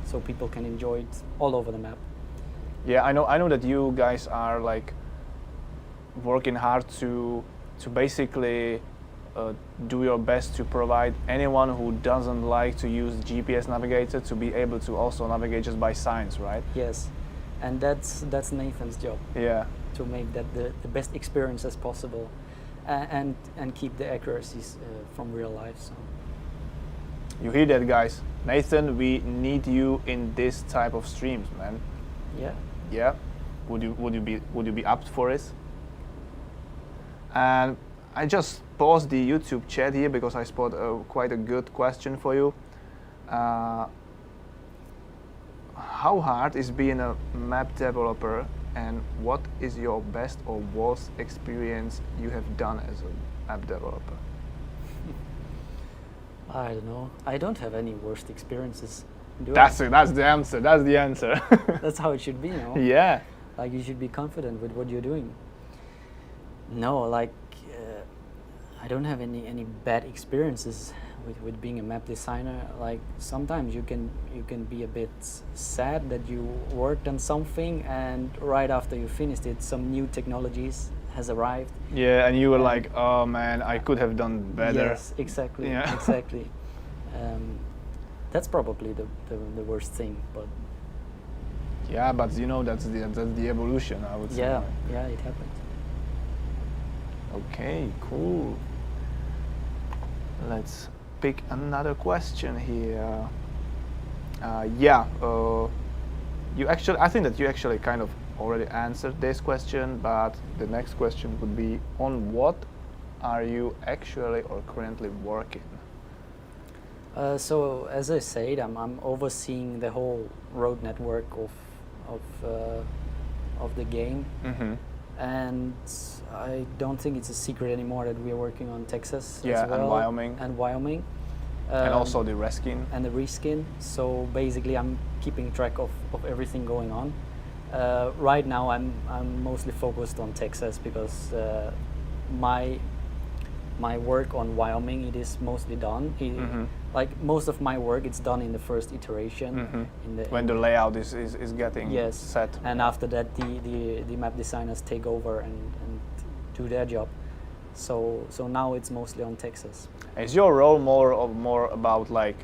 so people can enjoy it all over the map. Yeah, I know that you guys are like working hard to basically do your best to provide anyone who doesn't like to use GPS navigator to be able to also navigate just by signs, right? Yes, and that's Nathan's job. Yeah. To make that the best experience as possible, and keep the accuracies from real life. So. You hear that, guys? Nathan, we need you in this type of streams, man. Yeah. Yeah. Would you be up for it? And I just paused the YouTube chat here because I spot quite a good question for you. How hard is being a map developer, and what is your best or worst experience you have done as a map developer? I don't know. I don't have any worst experiences. That's it. That's the answer. That's the answer. That's how it should be, you know? Yeah. Like, you should be confident with what you're doing. No, like, I don't have any bad experiences with being a map designer. Like, sometimes you can be a bit sad that you worked on something, and right after you finished it, some new technologies has arrived. Yeah, and you were like, oh man, I could have done better. Yes, exactly. Yeah. Exactly. That's probably the worst thing, but yeah, but you know, that's the evolution, I would say. yeah, yeah, it happens. Okay, cool. Let's pick another question here. I think that you actually kind of already answered this question, but the next question would be, on what are you actually or currently working? So as I said, I'm overseeing the whole road network of the game, and I don't think it's a secret anymore that we are working on Texas as well, and Wyoming, and also the reskin and the reskin. So basically, I'm keeping track of everything going on. Right now, I'm mostly focused on Texas because my work on Wyoming, it is mostly done. Like, most of my work, it's done in the first iteration. When the layout is getting set. And after that, the map designers take over and do their job. So now it's mostly on Texas. Is your role more about, like,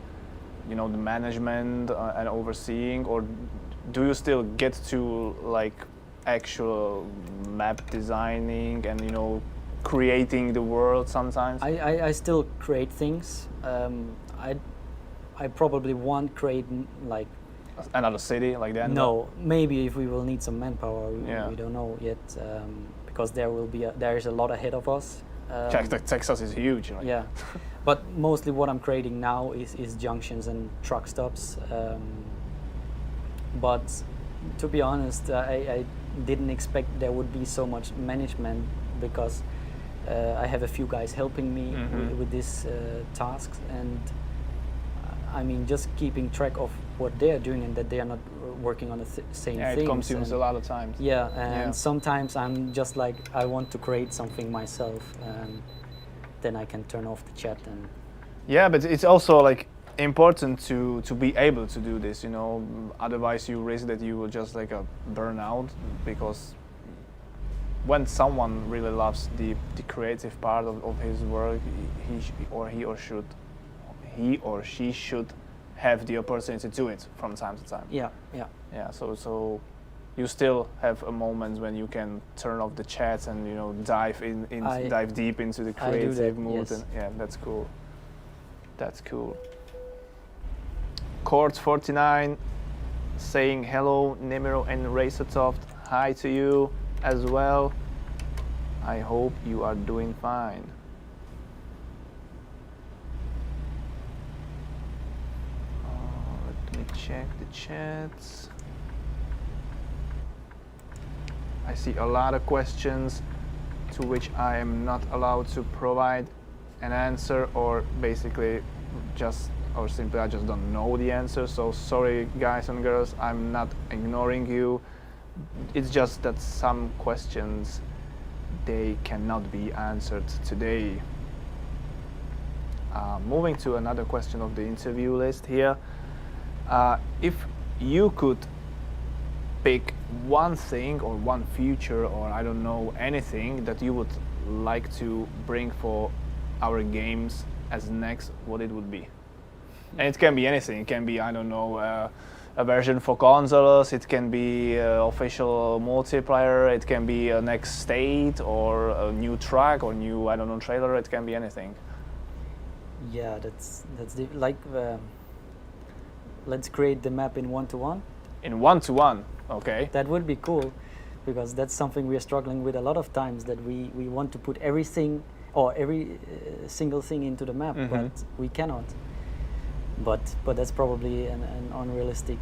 you know, the management and overseeing, or do you still get to, like, actual map designing and, you know, creating the world sometimes? I still create things. I probably won't create like another city like that. No, maybe if we will need some manpower, we don't know yet, because there is a lot ahead of us. Texas is huge. Right? Yeah, but mostly what I'm creating now is junctions and truck stops. But to be honest, I didn't expect there would be so much management, because I have a few guys helping me with these tasks, and I mean, just keeping track of what they are doing and that they are not working on the same things. It consumes a lot of time. Yeah, and sometimes I'm just like, I want to create something myself, then I can turn off the chat and. Yeah, but it's also like important to be able to do this, you know. Otherwise, you risk that you will just like burn out, because when someone really loves the creative part of his work, he or she should have the opportunity to do it from time to time. Yeah. So you still have a moment when you can turn off the chats and, you know, dive deep into the creative mood. Yes. And yeah, that's cool. That's cool. Court49 saying hello, Nemiro and RacerToft. Hi to you as well. I hope you are doing fine. Let me check the chats. I see a lot of questions to which I am not allowed to provide an answer, or basically simply I just don't know the answer. So sorry guys and girls, I'm not ignoring you. It's just that some questions, they cannot be answered today. Moving to another question of the interview list here. If you could pick one thing or one feature, or I don't know, anything that you would like to bring for our games as next, what it would be? And it can be anything. It can be, I don't know, a version for consoles, it can be official multiplayer, it can be a next state or a new track or new, I don't know, trailer, it can be anything. Yeah, let's create the map in 1-to-1. In 1-to-1, okay. That would be cool, because that's something we are struggling with a lot of times, that we want to put everything or every single thing into the map, but we cannot. But that's probably an unrealistic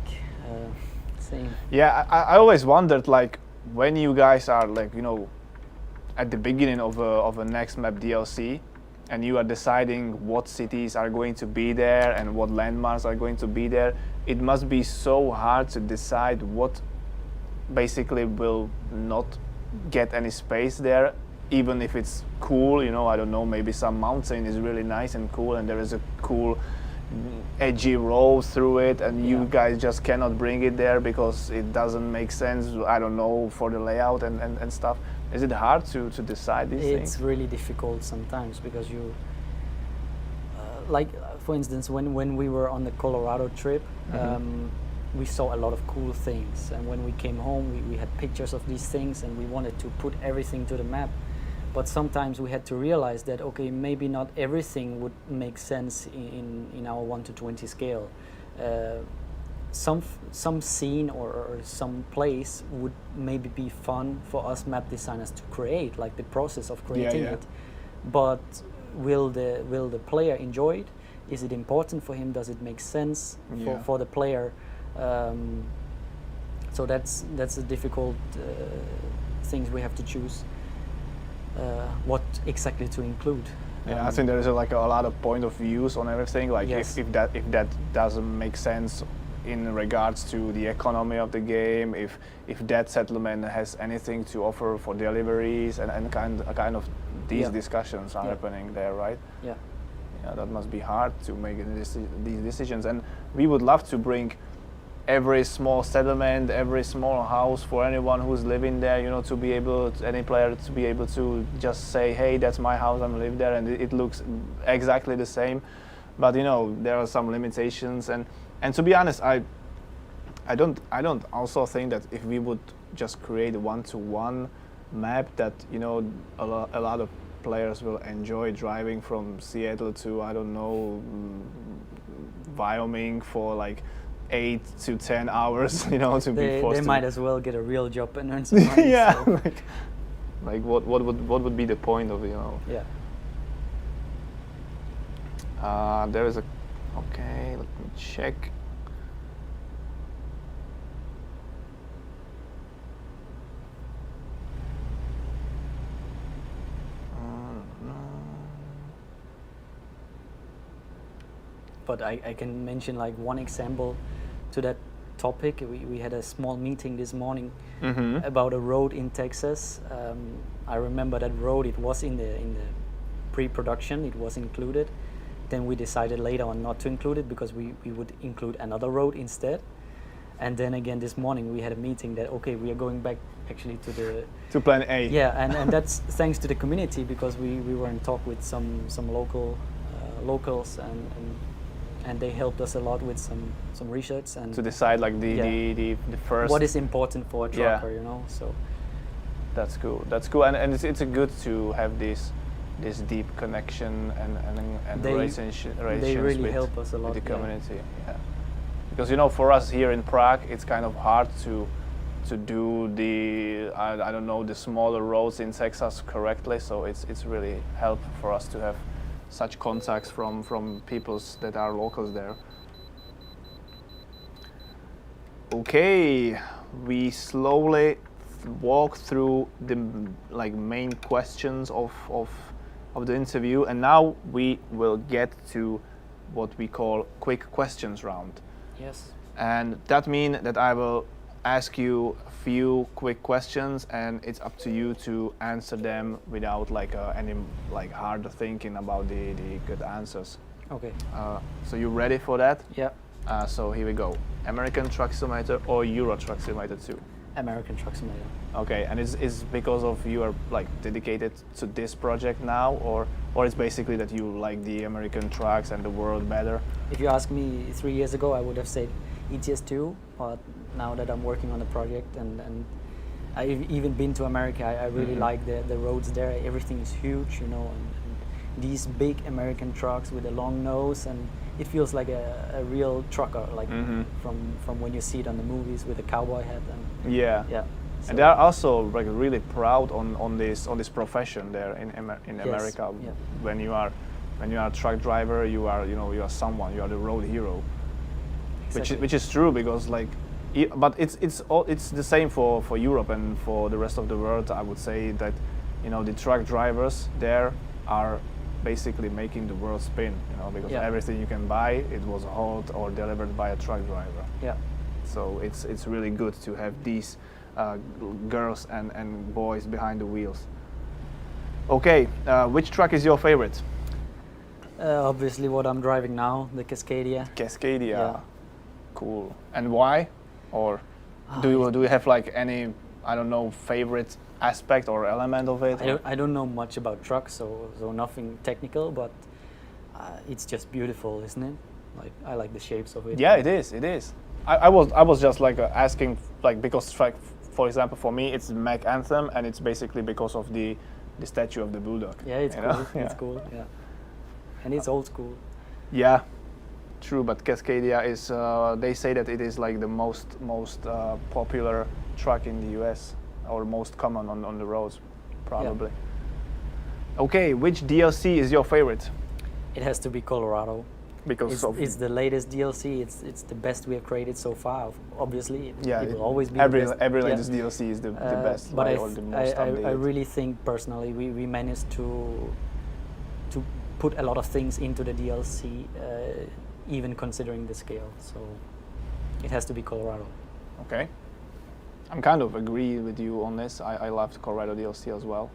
thing. Yeah, I always wondered, like, when you guys are, like, you know, at the beginning of a next map DLC, and you are deciding what cities are going to be there and what landmarks are going to be there, it must be so hard to decide what basically will not get any space there, even if it's cool, you know, I don't know, maybe some mountain is really nice and cool and there is a cool edgy road through it, and you guys just cannot bring it there because it doesn't make sense, I don't know, for the layout and stuff. Is it hard to decide these things? It's really difficult sometimes, because you, like for instance, when we were on the Colorado trip, we saw a lot of cool things, and when we came home we had pictures of these things and we wanted to put everything to the map. But sometimes we had to realize that, okay, maybe not everything would make sense in our 1-to-20 scale. Some scene or some place would maybe be fun for us map designers to create, like the process of creating it. But will the player enjoy it? Is it important for him? Does it make sense for the player? So that's a difficult things we have to choose. What exactly to include? Yeah, I think there is a lot of point of views on everything. Like if that doesn't make sense in regards to the economy of the game, if that settlement has anything to offer for deliveries and kind of these discussions are happening there, right? Yeah. Yeah, that must be hard to make these decisions, and we would love to bring every small settlement, every small house for anyone who's living there, you know, to be able, any player to be able to just say, hey, that's my house, I'm live there, and it looks exactly the same. But you know, there are some limitations, and to be honest, I don't also think that if we would just create a 1-to-1 map, that, you know, a lot of players will enjoy driving from Seattle to, I don't know, Wyoming for like 8 to 10 hours, you know, to be forced. They might as well get a real job and earn some money. Yeah. So. Like what would be the point of, you know? Yeah. There is a. Okay, let me check. But I can mention like one example to that topic. We had a small meeting this morning about a road in Texas. I remember that road. It was in the pre-production. It was included. Then we decided later on not to include it because we would include another road instead. And then again this morning we had a meeting that okay, we are going back actually to plan A. Yeah, and that's thanks to the community because we were in talk with some locals and they helped us a lot with some research and to decide like the first. What is important for a trucker, you know? So that's cool. That's cool, and it's good to have this deep connection and relations they really with, help us a lot with the community. Yeah. Because you know, for us here in Prague, it's kind of hard to do the I don't know, the smaller roads in Texas correctly. So it's really helpful for us to have such contacts from peoples that are locals there. Okay, we slowly walk through the like main questions of the interview, and now we will get to what we call quick questions round. Yes. And that means that I will ask you a few quick questions, and it's up to you to answer them without like any like hard thinking about the good answers. Okay. So you ready for that? Yeah. So here we go. American Truck Simulator or Euro Truck Simulator 2? American Truck Simulator. Okay, and is because of you are like dedicated to this project now, or it's basically that you like the American trucks and the world better? If you ask me 3 years ago, I would have said ETS2, but now that I'm working on the project and I've even been to America, I really like the roads there. Everything is huge, you know, and these big American trucks with a long nose, and it feels like a real trucker, like from when you see it on the movies with a cowboy hat. And yeah. So and they are also like really proud on this profession there in yes, America. yeah. When you are a truck driver, you are someone, you are the road hero. Exactly. Which is true, because like, but it's the same for Europe and for the rest of the world. I would say that, you know, the truck drivers there are basically making the world spin, you know, because everything you can buy, it was hauled or delivered by a truck driver. Yeah. So it's really good to have these girls and boys behind the wheels. Okay, which truck is your favorite? Obviously what I'm driving now, the Cascadia. Cascadia. Yeah. Cool. And why? Or do you have like any, I don't know, favorite aspect or element of it? I don't know much about trucks, so nothing technical, but it's just beautiful, isn't it? Like, I like the shapes of it. Yeah, it is. It is. I was just like asking, like, because like, for example, for me it's Mac Anthem, and it's basically because of the statue of the bulldog. Yeah, it's cool. know? It's cool. Yeah, and it's old school. Yeah, true. But Cascadia is. They say that it is like the most popular truck in the U.S. or most common on the roads, probably. Yeah. Okay, which DLC is your favorite? It has to be Colorado. Because it's the latest DLC. It's the best we have created so far. Obviously, it will always be every the best. Every latest DLC is the best. But or the most I really think personally we managed to put a lot of things into the DLC, even considering the scale. So it has to be Colorado. Okay, I'm kind of agree with you on this. I loved Colorado DLC as well,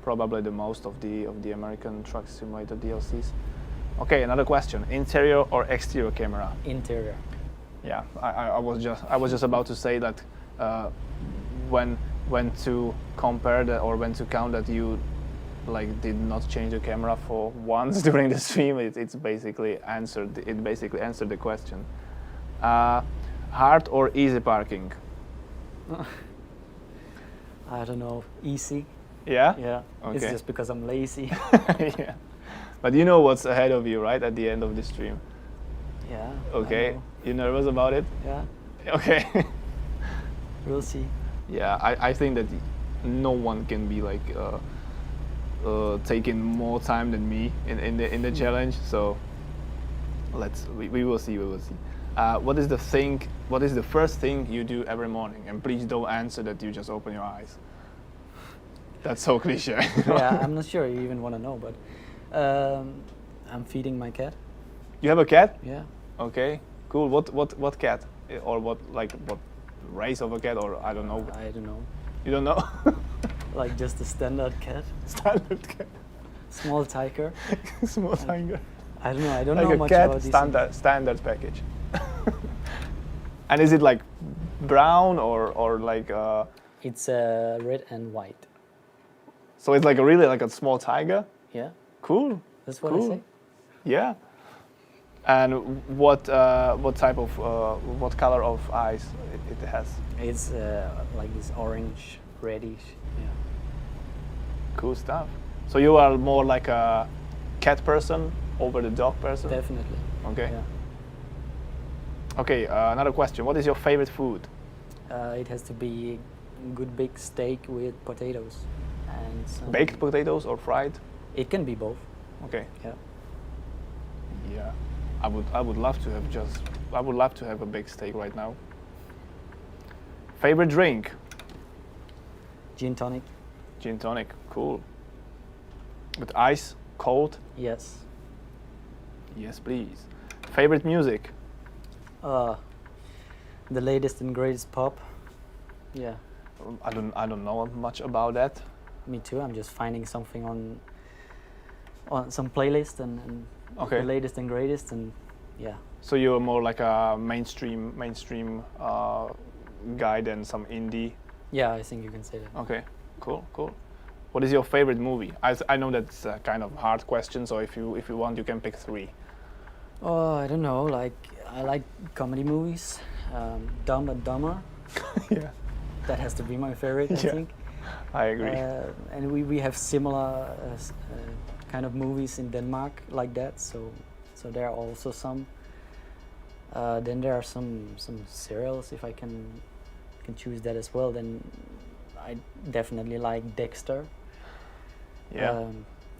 probably the most of the American Truck Simulator DLCs. Okay, another question: interior or exterior camera? Interior. Yeah, I was just about to say that when to compare that, or when to count that you like did not change the camera for once during the stream, it basically answered the question. Hard or easy parking? I don't know. Easy. Yeah. Yeah. Okay. It's just because I'm lazy. Yeah. But you know what's ahead of you, right? At the end of the stream. Yeah. Okay. You nervous about it? Yeah. Okay. We'll see. Yeah, I think that no one can be like taking more time than me in the challenge. So we will see. What is the first thing you do every morning? And please don't answer that you just open your eyes. That's so cliche. Yeah, I'm not sure you even want to know, but I'm feeding my cat. You have a cat? Yeah. Okay, cool. What cat? Or what race of a cat? Or I don't know. I don't know. You don't know? Like just a standard cat. Standard cat. Small tiger. Small tiger. I don't know. I don't Like know a much cat about these. standard package. And is it like brown or like? It's red and white. So it's like really like a small tiger. Yeah. Cool. That's what Cool. I say. Yeah. And what type of what color of eyes it has? It's like this orange, reddish. Yeah. Cool stuff. So you are more like a cat person over the dog person? Definitely. Okay. Yeah. Okay, another question. What is your favorite food? It has to be good big steak with potatoes and some. Baked potatoes or fried? It can be both. Okay. Yeah. Yeah. I would love to have a big steak right now. Favorite drink? Gin tonic. Gin tonic. Cool. With ice, cold? Yes. Yes, please. Favorite music? The latest and greatest pop. Yeah. I don't know much about that. Me too. I'm just finding something on some playlist and Okay. the latest and greatest, and yeah. So you're more like a mainstream guy than some indie. Yeah, I think you can say that. Okay, cool. What is your favorite movie? I know that's a kind of hard question, so if you want, you can pick 3. Oh, I don't know. Like I like comedy movies. Dumb and Dumber. Yeah, That has to be my favorite, I Yeah. think. I agree. And we have similar kind of movies in Denmark like that. So there are also some. Then there are some serials. If I can choose that as well, then I definitely like Dexter. Yeah,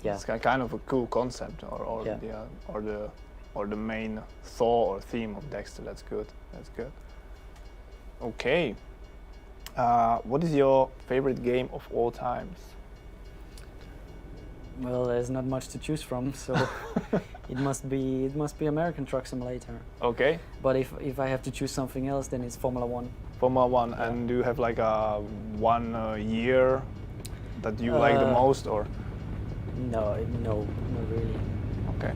Yeah. it's kind of a cool concept, or Yeah. the main thought or theme of Dexter. That's good. Okay. What is your favorite game of all times? Well, there's not much to choose from, so it must be American Truck Simulator. Okay, But if I have to choose something else, then it's Formula One. Formula One. Yeah. And do you have like a one year that you like the most, or? No, not really. Okay.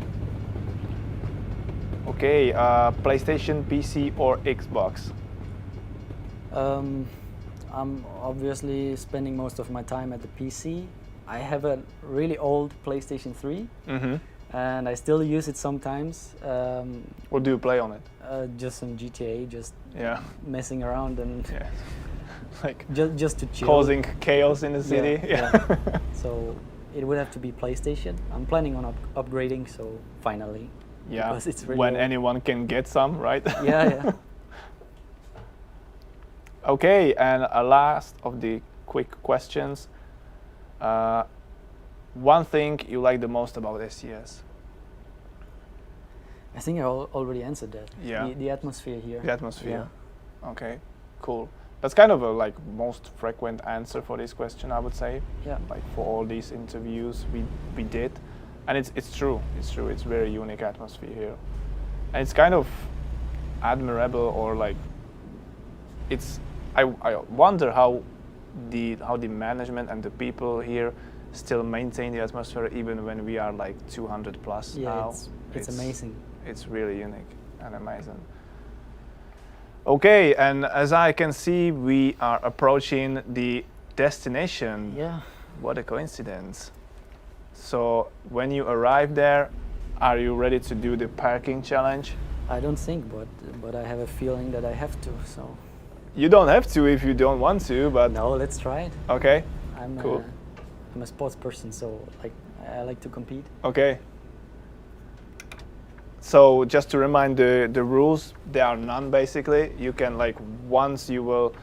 Okay, PlayStation, PC, or Xbox? I'm obviously spending most of my time at the PC. I have a really old PlayStation 3, Mm-hmm. and I still use it sometimes. What do you play on it? Just some GTA, just Yeah, messing around and yeah. Like just to chill. causing chaos in the city. Yeah. So it would have to be PlayStation. I'm planning on upgrading, so finally. Yeah, Because it's really when old. anyone can get some, right? Yeah. Okay, and a last of the quick questions. One thing you like the most about SCS? I think I already answered that. Yeah. The atmosphere here. The atmosphere. Yeah. Okay, cool. That's kind of a like most frequent answer for this question, I would say. Yeah. Like for all these interviews we did, and it's true. It's very unique atmosphere here, and it's kind of admirable, or like it's. I wonder how the management and the people here still maintain the atmosphere even when we are like 200 plus Yeah, now. it's amazing. It's really unique and amazing. Okay, and as I can see, we are approaching the destination. Yeah. What a coincidence. So when you arrive there, are you ready to do the parking challenge? I don't think, but I have a feeling that I have to. So You don't have to if you don't want to, but no, let's try it. okay, I'm cool. I'm a sports person, so like I like to compete. Okay. So just to remind the rules, there are none basically. You can like once you will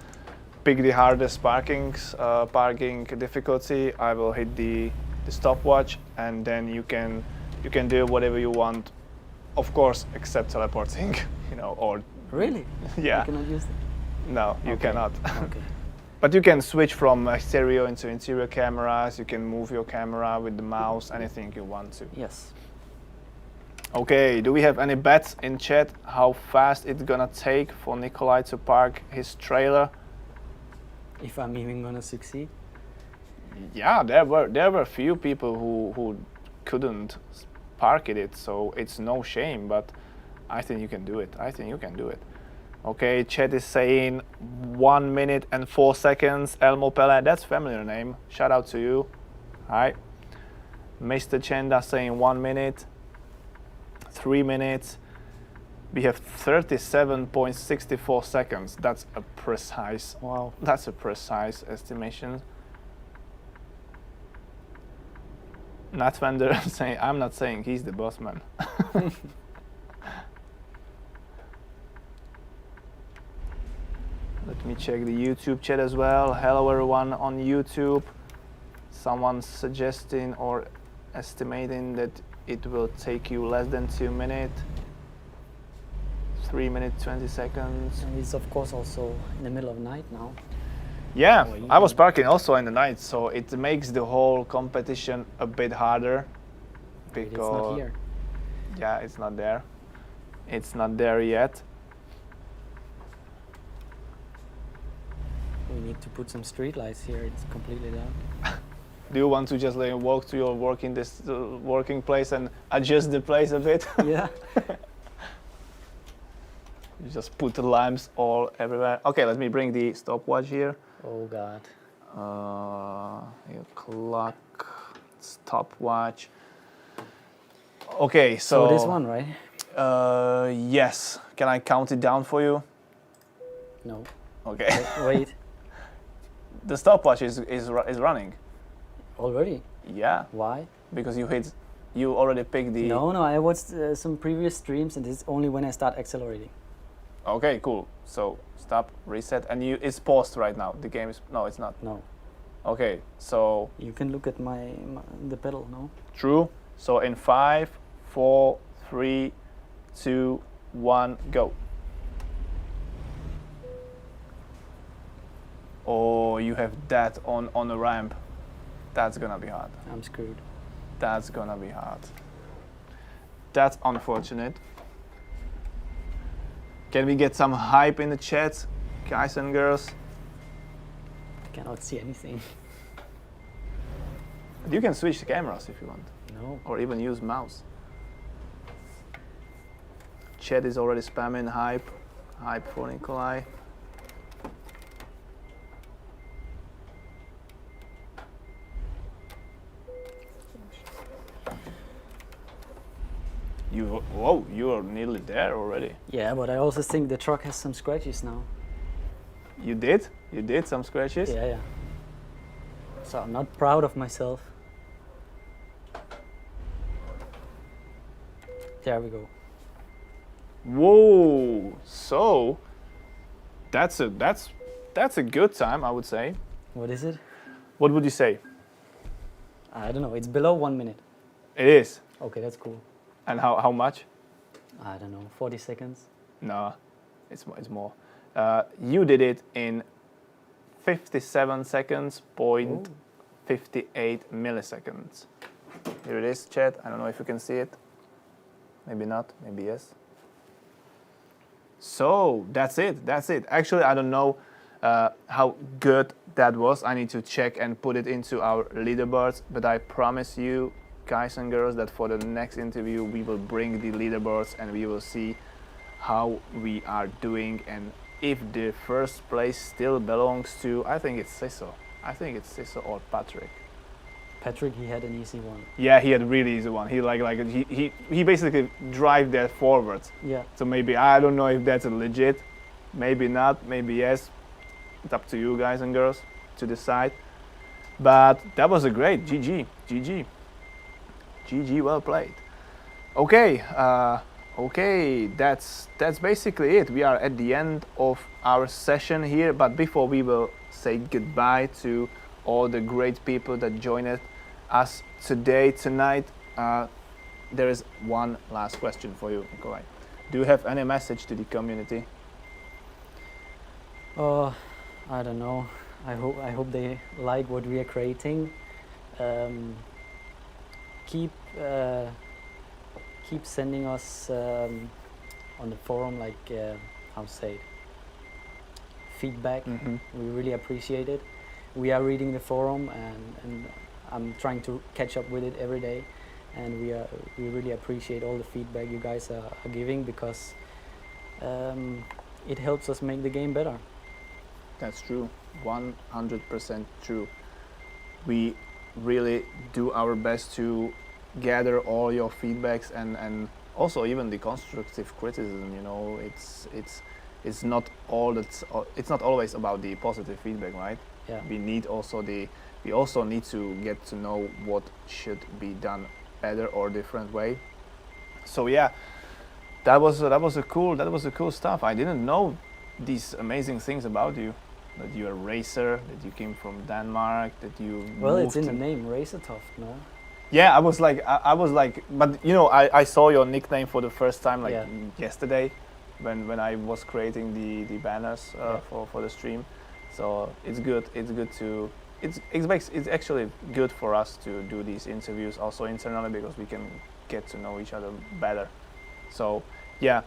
pick the hardest parking difficulty, I will hit the stopwatch, and then you can do whatever you want, of course, except teleporting, or Really? yeah. I cannot use that? No, you Okay. cannot. Okay. But you can switch from exterior into interior cameras. You can move your camera with the mouse, anything you want to. Yes. Okay, do we have any bets in chat how fast it's gonna take for Nikolai to park his trailer? If I'm even gonna succeed. Yeah, there were few people who couldn't park it, so it's no shame, but I think you can do it. I think you can do it. Okay, chat is saying 1 minute and 4 seconds. Elmo Pele, that's familiar name. Shout out to you. Hi. Mr. Chenda saying 1 minute, 3 minutes. We have 37.64 seconds. That's a precise. Wow. That's a precise estimation. Natvender saying, I'm not saying he's the boss man. Let me check the YouTube chat as well. Hello everyone on YouTube. Someone's suggesting or estimating that it will take you less than 2 minutes. 3 minutes 20 seconds. And it's of course also in the middle of night now. Yeah, Or I was evening. parking also in the night, so it makes the whole competition a bit harder. But it's not here. Yeah, it's not there. It's not there yet. We need to put some street lights here. It's completely dark. Do you want to just walk to your working place and adjust the place a bit? Yeah. You just put the lamps all everywhere. Okay, let me bring the stopwatch here. Oh God. Your clock, stopwatch. Okay, So this one, right? yes. Can I count it down for you? No. Okay. Wait. The stopwatch is running. Already? Yeah, Why? because you already picked the. No, I watched some previous streams, and it's only when I start accelerating. Okay, cool. So stop, reset, and it's paused right now. The game is no, it's not. No. Okay, so You can look at the pedal. No. true. So in 5, 4, 3, 2, 1, go. Oh, you have that on the ramp. That's gonna be hard. I'm screwed. That's gonna be hard. That's unfortunate. Can we get some hype in the chat, guys and girls? I cannot see anything. You can switch the cameras if you want, No. or even use mouse. Chat is already spamming hype for Nikolai. You are nearly there already. Yeah, but I also think the truck has some scratches now. You did some scratches. Yeah. So I'm not proud of myself. There we go. Whoa! So that's a good time, I would say. What is it? What would you say? I don't know. It's below 1 minute. It is. Okay, that's cool. And how much? I don't know. 40 seconds. No, it's more. You did it in 57 seconds, point 58 milliseconds. Here it is, chat. I don't know if you can see it. Maybe not, maybe yes. So that's it. Actually, I don't know how good that was. I need to check and put it into our leaderboards, but I promise you, guys and girls, that for the next interview we will bring the leaderboards and we will see how we are doing and if the first place still belongs to, I think it's Sisso. Or Patrick. Patrick, he had an easy one. Yeah, he had a really easy one. He basically drive that forward. Yeah. So maybe, I don't know if that's a legit, maybe not, maybe yes. It's up to you guys and girls to decide. But that was a great GG, well played. Okay, Okay, that's basically it. We are at the end of our session here, but before we will say goodbye to all the great people that joined us tonight, there is one last question for you, Nikolai. Do you have any message to the community? I don't know. I hope they like what we are creating. Keep sending us on the forum, like how to say it, feedback. We really appreciate it. We are reading the forum, and I'm trying to catch up with it every day, and we really appreciate all the feedback you guys are giving, because it helps us make the game better. That's true, 100% true. We really do our best to gather all your feedbacks and also even the constructive criticism. You know, it's not always about the positive feedback, right? Yeah. We also need to get to know what should be done better or different way. So yeah, that was a cool stuff. I didn't know these amazing things about you. That you're a racer, that you came from Denmark, that you Well, moved it's in the name, RacerToft, no? Yeah, I was like, but you know, I saw your nickname for the first time like yesterday, when I was creating the banners for the stream. So it's good to it's actually good for us to do these interviews also internally, because we can get to know each other better. So yeah,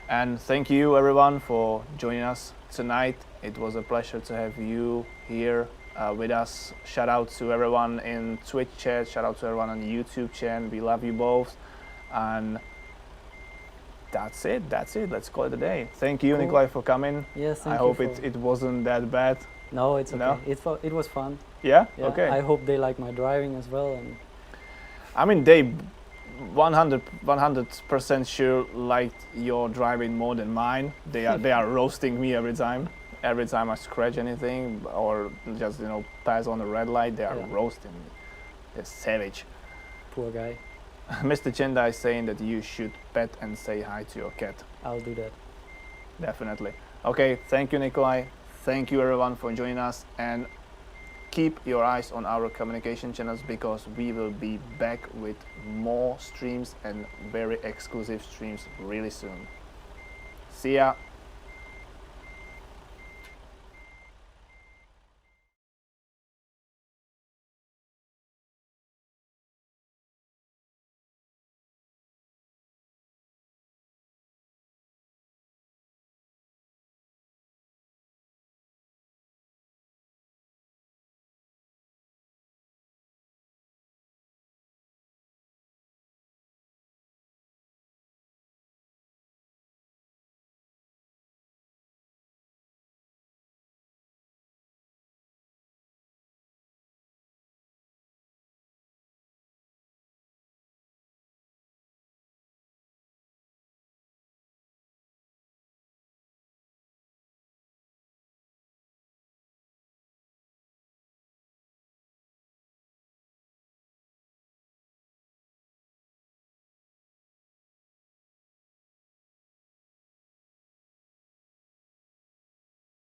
and thank you everyone for joining us tonight. It was a pleasure to have you here with us. Shout out to everyone in Twitch chat, shout out to everyone on YouTube channel. We love you both, and that's it. Let's call it a day. Thank you, cool. Nikolai, for coming. Yes, thank you. I hope it wasn't that bad. No, it's okay. No? It was fun. Yeah? Yeah, okay. I hope they like my driving as well. And I mean, they 100% sure liked your driving more than mine. They are roasting me every time. Every time I scratch anything or just pass on a red light, they are roasting me. They're savage. Poor guy. Mr. Chenda is saying that you should pet and say hi to your cat. I'll do that. Definitely. Okay, thank you, Nikolai. Thank you everyone for joining us, and keep your eyes on our communication channels, because we will be back with more streams and very exclusive streams really soon. See ya.